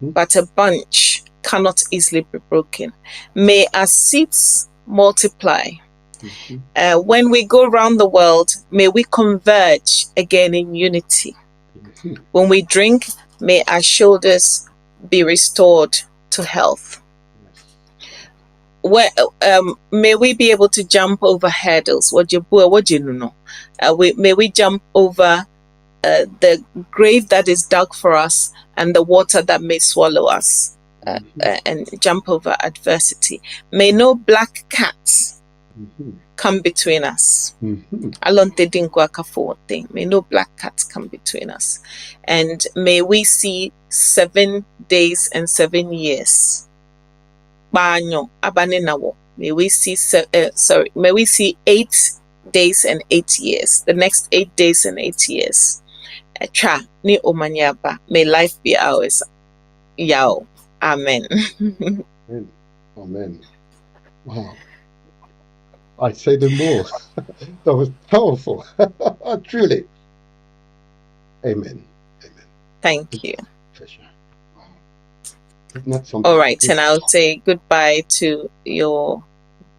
but a bunch cannot easily be broken. May our seeds multiply. When we go around the world, may we converge again in unity. When we drink, may our shoulders be restored to health. May we be able to jump over hurdles. May we jump over the grave that is dug for us and the water that may swallow us, and jump over adversity. May no black cats come between us. May no black cats come between us. And may we see 7 days and 7 years. May we see may we see 8 days and 8 years. The next 8 days and 8 years. Ni omanyaba. May life be ours. Yao. Amen. Amen. Amen. Wow. I say no more. That was powerful. Truly. Amen. Amen. Thank you. Pleasure. Wow. Isn't that something? All right, and I'll say goodbye to your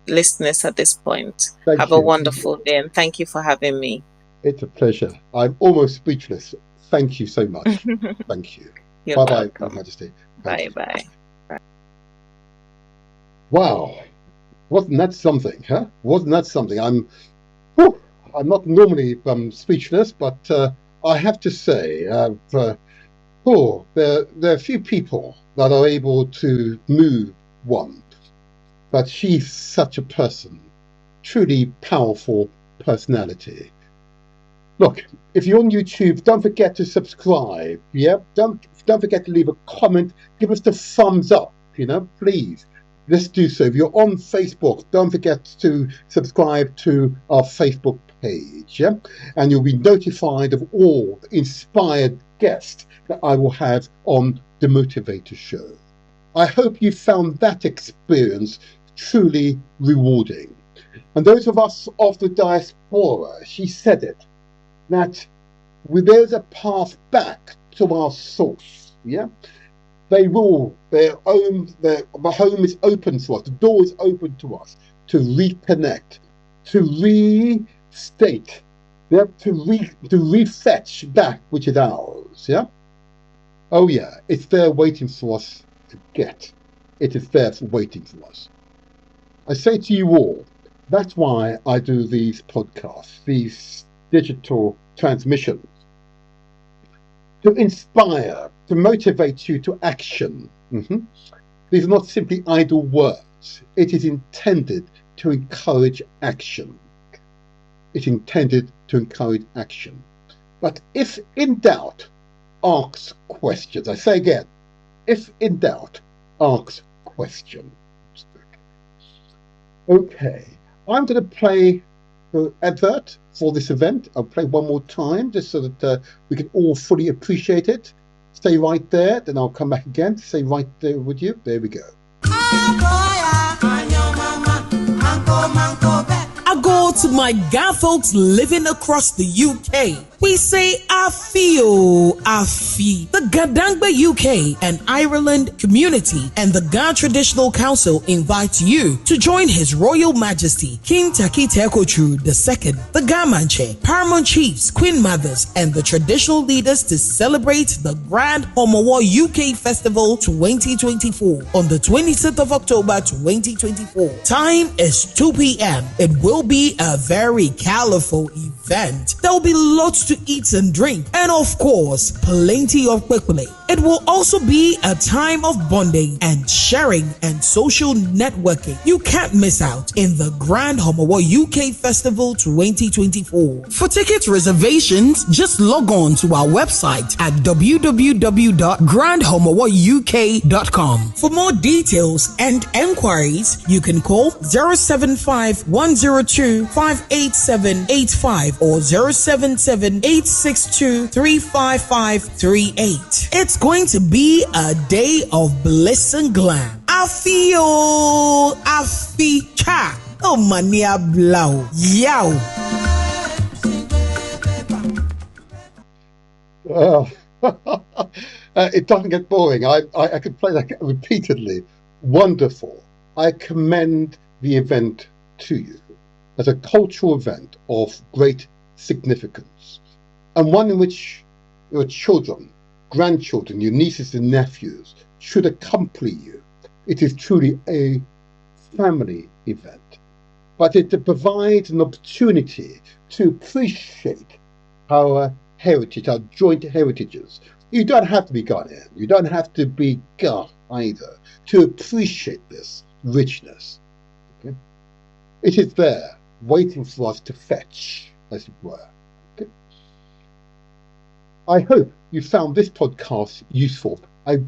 listeners at this point. Thank Have you. a wonderful day, and thank you for having me. It's a pleasure. I'm almost speechless. Thank you so much. Thank you. You're Bye-bye, welcome. Your Majesty. Thank you. Bye. Wow. Wasn't that something, huh? Wasn't that something? I'm not normally speechless, but I have to say, there are few people that are able to move one. But she's such a person, truly powerful personality. Look, if you're on YouTube, don't forget to subscribe. Yeah, don't forget to leave a comment. Give us the thumbs up. Please. Let's do so. If you're on Facebook, don't forget to subscribe to our Facebook page. Yeah, and you'll be notified of all the inspired guests that I will have on the Motivator Show. I hope you found that experience truly rewarding. And those of us of the diaspora, she said it, that there's a path back to our source. Yeah, the home is open to us, the door is open to us to reconnect, to restate, yeah, to refetch that which is ours. Yeah. Oh yeah, it's there waiting for us to get. It is there waiting for us. I say to you all, that's why I do these podcasts, these digital transmissions, to inspire, to motivate you to action. These are not simply idle words. It is intended to encourage action. It's intended to encourage action. But if in doubt, ask questions. I say again, if in doubt, ask questions. Okay, I'm going to play the advert for this event. I'll play one more time just so that we can all fully appreciate it. Stay right there, then I'll come back again. Stay right there with you. There we go. I go to my Ga folks living across the UK. We say I feel. The Gadangba UK and Ireland community and the Ga Traditional Council invite you to join His Royal Majesty King Takiti Ekochu II, the Gamanche, Paramount Chiefs, Queen Mothers, and the traditional leaders to celebrate the Grand HOMOWO UK Festival 2024 on the 26th of October 2024. Time is 2 p.m. It will be a very colorful event. There will be lots to eat and drink, and of course, plenty of kwekule. It will also be a time of bonding and sharing and social networking. You can't miss out in the Grand HOMOWO UK Festival 2024. For ticket reservations, just log on to our website at www.grandhomowouk.com. For more details and enquiries, you can call 075 102 58785 or 077 862 35538. It's going to be a day of bliss and glam. I feel cha. Oh, mania blau. Yow. It doesn't get boring. I could play that repeatedly. Wonderful. I commend the event to you as a cultural event of great significance, and one in which your children, grandchildren, your nieces and nephews should accompany you. It is truly a family event, but it provides an opportunity to appreciate our heritage, our joint heritages. You don't have to be Ghanaian, you don't have to be Ga either to appreciate this richness. Okay? It is there, waiting for us to fetch, as it were. Okay? I hope you found this podcast useful. I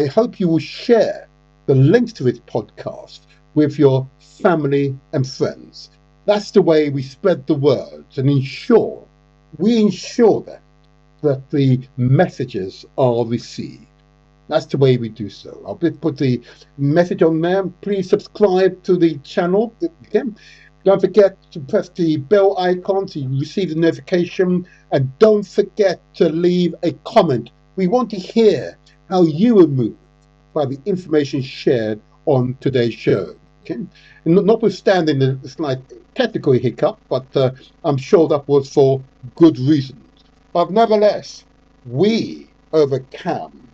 hope you will share the links to this podcast with your family and friends. That's the way we spread the word and ensure that the messages are received. That's the way we do so. I'll put the message on there. Please subscribe to the channel. Okay? Don't forget to press the bell icon so you receive the notification. And don't forget to leave a comment. We want to hear how you were moved by the information shared on today's show. Okay? Notwithstanding the slight technical hiccup, but I'm sure that was for good reasons. But nevertheless, we overcame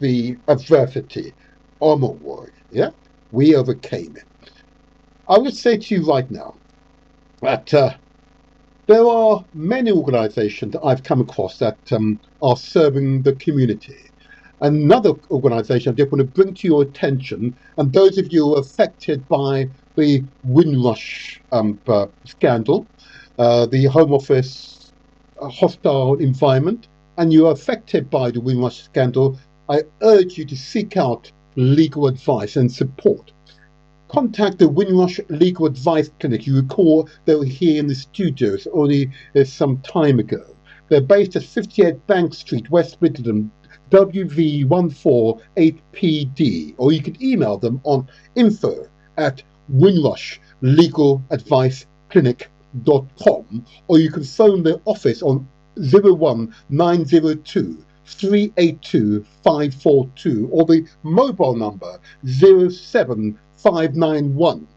the adversity. HOMOWO, yeah? We overcame it. I would say to you right now that there are many organizations that I've come across that are serving the community. Another organization I just want to bring to your attention, and those of you affected by the Windrush scandal, the Home Office hostile environment, and you are affected by the Windrush scandal, I urge you to seek out legal advice and support. Contact the Windrush Legal Advice Clinic. You recall they were here in the studios only some time ago. They're based at 58 Bank Street, West Midland, WV148PD. Or you can email them on info@windrushlegaladviceclinic.com, or you can phone their office on 01902 382 542, or the mobile number 07591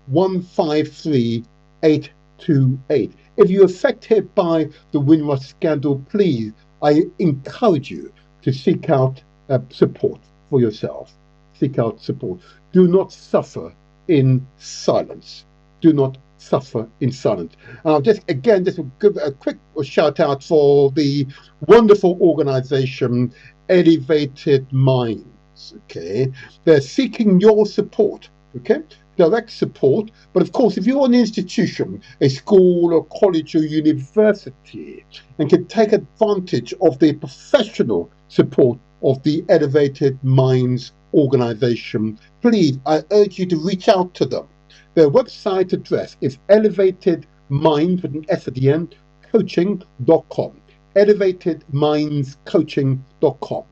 153 828. If you're affected by the Windrush scandal, please, I encourage you to seek out support for yourself. Seek out support. Do not suffer in silence. Do not suffer in silence. And I'll just give a quick shout out for the wonderful organization Elevated Minds. Okay, they're seeking your support. Okay, direct support. But of course, if you're an institution, a school or college or university, and can take advantage of the professional support of the Elevated Minds organization, please, I urge you to reach out to them. Their website address is elevatedminds with an S at the end, coaching.com. elevatedmindscoaching.com.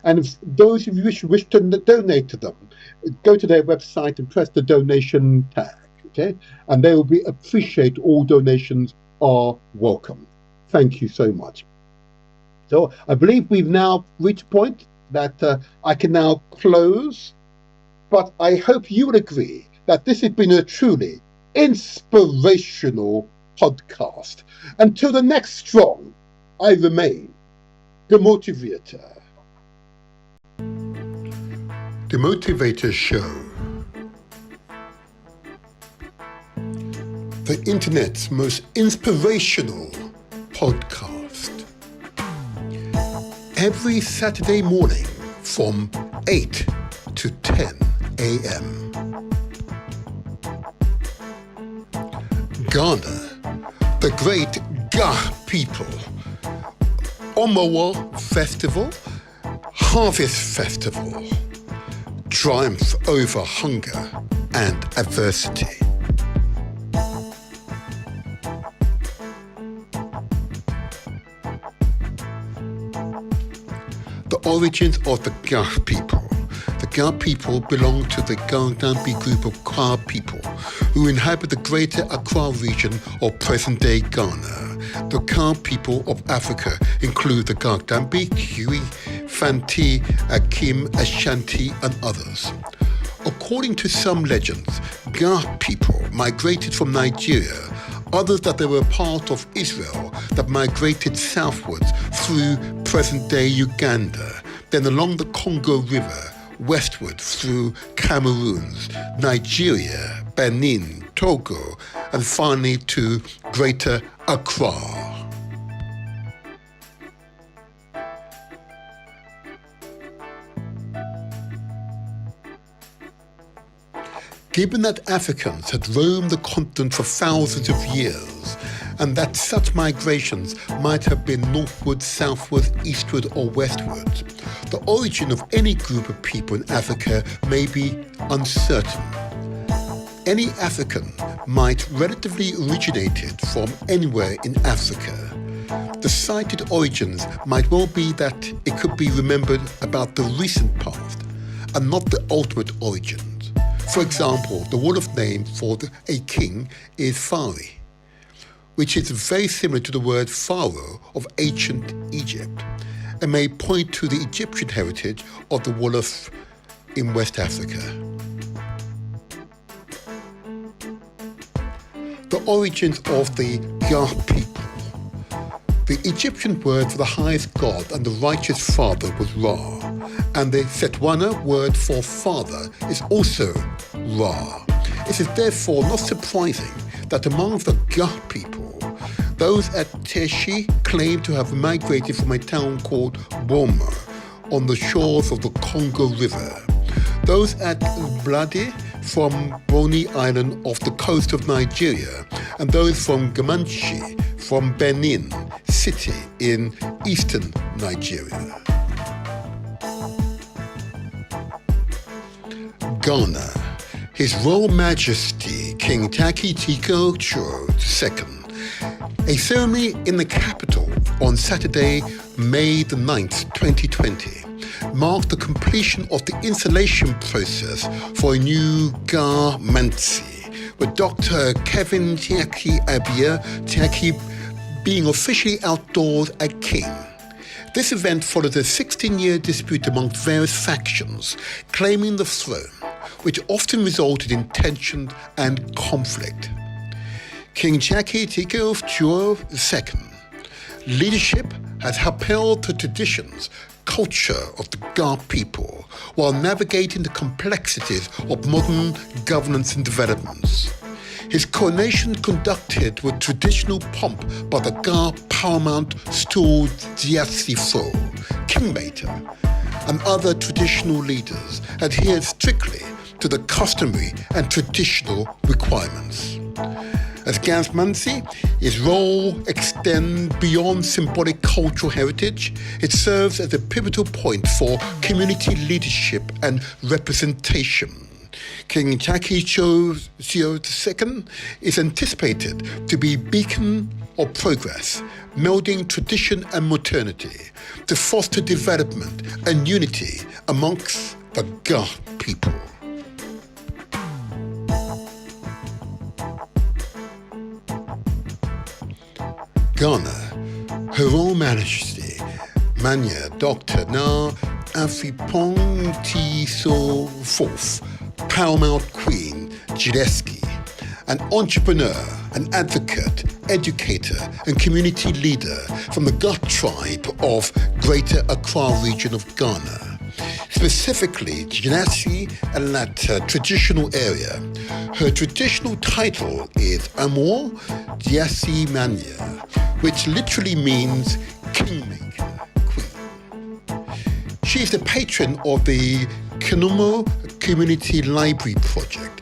And if those of you wish to donate to them, go to their website and press the donation tag, okay? And they will appreciate all donations are welcome. Thank you so much. So I believe we've now reached a point that I can now close, but I hope you would agree that this has been a truly inspirational podcast. Until the next strong, I remain the motivator. The Motivator Show. The internet's most inspirational podcast. Every Saturday morning from 8 to 10 a.m. Ghana, the great Ga people. HOMOWO Festival, Harvest Festival. Triumph over hunger and adversity. The origins of the Ga people. The Ga people belong to the Gandambi group of Kwa people who inhabit the greater Accra region of present-day Ghana. The Ka people of Africa include the Gandambi, Kiwi, Fanti, Akim, Ashanti, and others. According to some legends, Ga people migrated from Nigeria, others that they were part of Israel that migrated southwards through present-day Uganda, then along the Congo River, westward through Cameroon, Nigeria, Benin, Togo, and finally to Greater Accra. Given that Africans had roamed the continent for thousands of years, and that such migrations might have been northward, southward, eastward, or westward, the origin of any group of people in Africa may be uncertain. Any African might relatively originated from anywhere in Africa. The cited origins might well be that it could be remembered about the recent past and not the ultimate origins. For example, the Wolof name for a king is Fari, which is very similar to the word Pharaoh of ancient Egypt, and may point to the Egyptian heritage of the Wolof in West Africa. The origins of the Ga people. The Egyptian word for the highest god and the righteous father was Ra, and the Setwana word for father is also Ra. It is therefore not surprising that among the Ga people, those at Teshi claim to have migrated from a town called Boma on the shores of the Congo River. Those at Blade from Boni Island off the coast of Nigeria, and those from Gamanchi from Benin City in eastern Nigeria. Ghana. His Royal Majesty King Taki Tiko Churo II. A ceremony in the capital on Saturday, May the 9th, 2020, marked the completion of the installation process for a new Ga Mansi, with Dr. Kevin Tiaki Abia Tiaki being officially outdoors a king. This event followed a 16-year dispute amongst various factions claiming the throne, which often resulted in tension and conflict. King Taki Tiko Churo II leadership has upheld the traditions, culture of the Ga people while navigating the complexities of modern governance and developments. His coronation conducted with traditional pomp by the Ga paramount Stool Diasi Fo, Kingmaker, and other traditional leaders adhered strictly to the customary and traditional requirements. As Ga Mansi, his role extends beyond symbolic cultural heritage. It serves as a pivotal point for community leadership and representation. King Taki Churo II is anticipated to be a beacon of progress, melding tradition and modernity to foster development and unity amongst the Ga people. Ghana, Her Royal Majesty Manya Dr. Na Afipong Tiso IV, Paramount Queen Jileski, an entrepreneur, an advocate, educator, and community leader from the Ga tribe of Greater Accra region of Ghana. Specifically, Jileski and that traditional area. Her traditional title is Amor Diasi Manya, which literally means Kingmaker, Queen. She is the patron of the HOMOWO Community Library Project,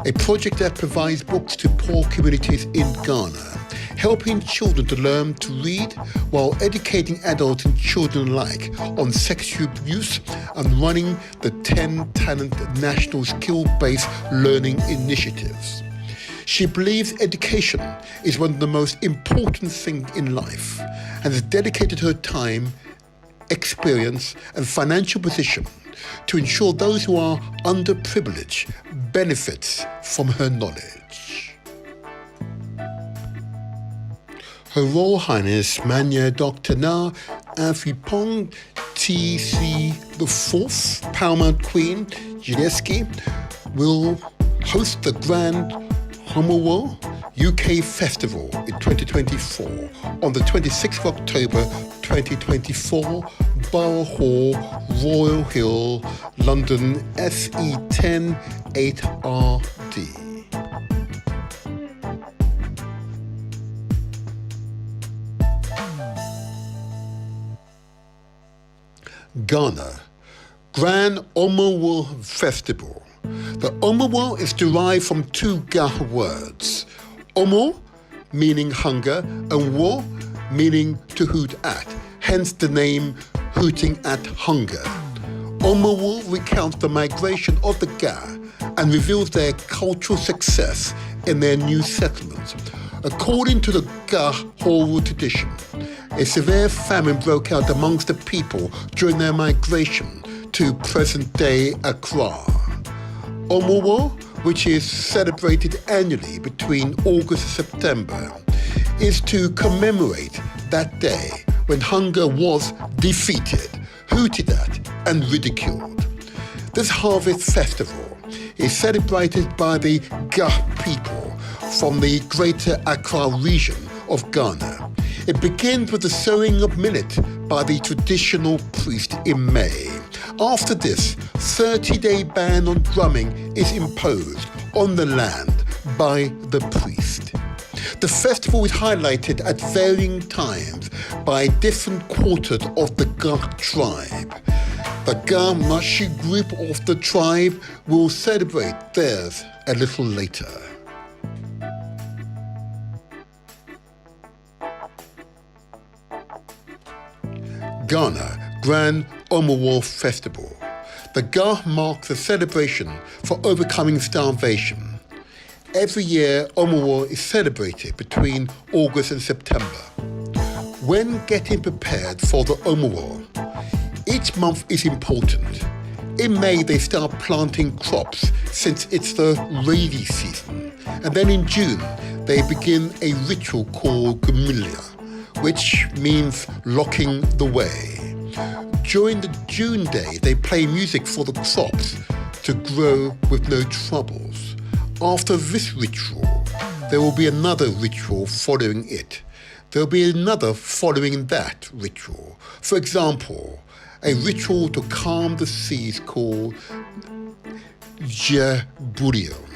a project that provides books to poor communities in Ghana, helping children to learn to read while educating adults and children alike on sexual abuse and running the 10 Talent National Skill-Based Learning Initiatives. She believes education is one of the most important things in life and has dedicated her time, experience, and financial position to ensure those who are underprivileged benefits from her knowledge. Her Royal Highness Manya Dr. Na Afipong TC IV, Paramount Queen Jileski, will host the Grand HOMOWO UK Festival in 2024 on the 26th of October 2024, Borough Hall, Royal Hill, London, SE10 8RD. Ghana, Grand HOMOWO Festival. The HOMOWO is derived from two Ga words, Homo meaning hunger and wo meaning to hoot at, hence the name hooting at hunger. HOMOWO recounts the migration of the Ga and reveals their cultural success in their new settlements. According to the Ga oral tradition, a severe famine broke out amongst the people during their migration to present-day Accra. HOMOWO, which is celebrated annually between August and September, is to commemorate that day when hunger was defeated, hooted at, and ridiculed. This harvest festival is celebrated by the Ga people from the Greater Accra region of Ghana. It begins with the sowing of millet by the traditional priest in May. After this, 30-day ban on drumming is imposed on the land by the priest. The festival is highlighted at varying times by different quarters of the Ga tribe. The Ga Mashi group of the tribe will celebrate theirs a little later. Ghana Grand HOMOWO Festival. The Ga marks a celebration for overcoming starvation. Every year, HOMOWO is celebrated between August and September. When getting prepared for the HOMOWO, each month is important. In May, they start planting crops since it's the rainy season. And then in June, they begin a ritual called Gamilia, which means locking the way. During the June day, they play music for the crops to grow with no troubles. After this ritual, there will be another ritual following it. There will be another following that ritual. For example, a ritual to calm the seas called Jeburium.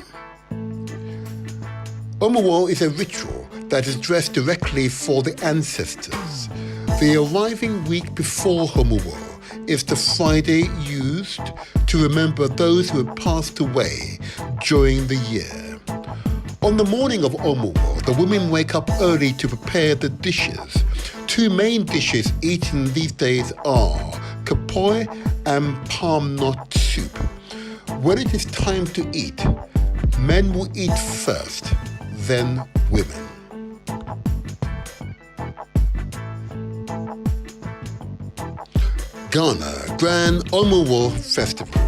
HOMOWO is a ritual that is dressed directly for the ancestors. The arriving week before HOMOWO is the Friday used to remember those who have passed away during the year. On the morning of HOMOWO, the women wake up early to prepare the dishes. Two main dishes eaten these days are kapoi and palm nut soup. When it is time to eat, men will eat first, then women. Ghana Grand HOMOWO Festival.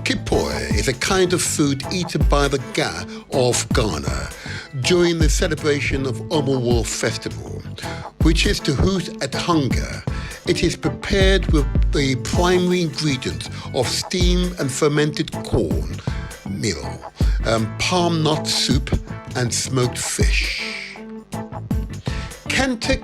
Kipoi is a kind of food eaten by the Ga of Ghana during the celebration of HOMOWO Festival, which is to hoot at hunger. It is prepared with the primary ingredients of steamed and fermented corn meal, palm nut soup, and smoked fish. Kente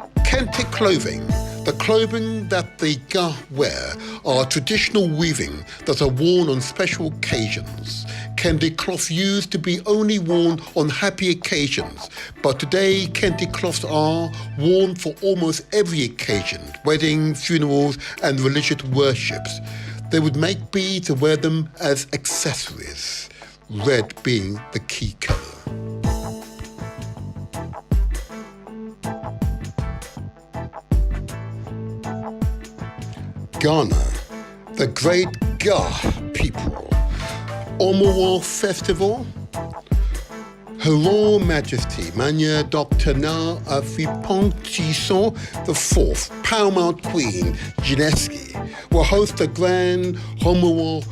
clothing. The clothing that the Ga wear are traditional weaving that are worn on special occasions. Kente cloths used to be only worn on happy occasions, but today Kente cloths are worn for almost every occasion, weddings, funerals, and religious worships. They would make beads and wear them as accessories, red being the key color. Ghana, the great Ga people. HOMOWO Festival. Her Royal Majesty Manya Dr. Na Afipong Chiso IV, Paramount Queen Gineski, will host the Grand HOMOWO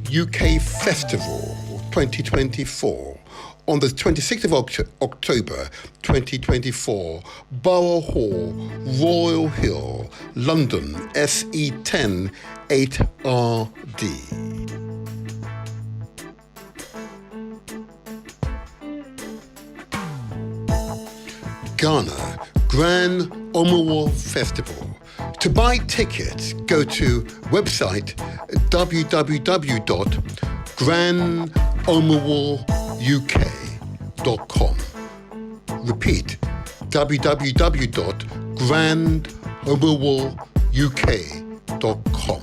UK Festival 2024 on the 26th of October 2024, Borough Hall, Royal Hill, London, SE10 8RD. Ghana Grand HOMOWO Festival. To buy tickets, go to website www.grandhomowouk.com. Repeat, www.grandhomowouk.com.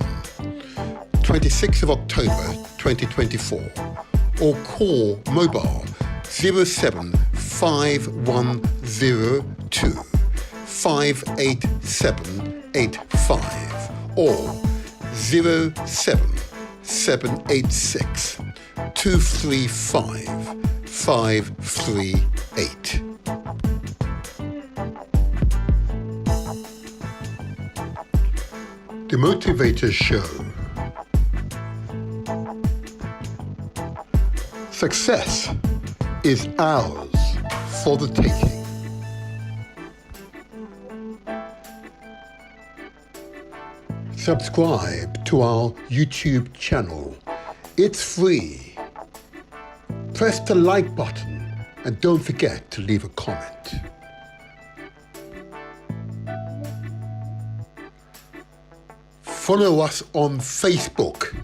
26th of October 2024, or call mobile 07510 58785 or 07786 235 538. The Motivator Show. Success is ours for the taking. Subscribe to our YouTube channel It's free. Press the like button and don't forget to leave a comment. Follow us on Facebook.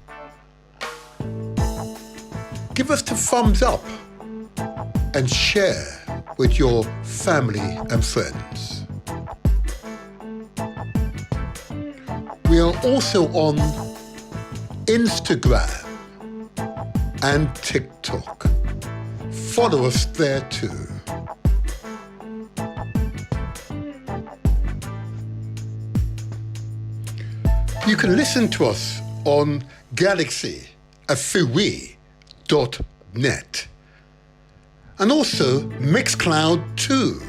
Give us the thumbs up and share with your family and friends. We are also on Instagram and TikTok. Follow us there too. You can listen to us on galaxyafui.net and also Mixcloud too.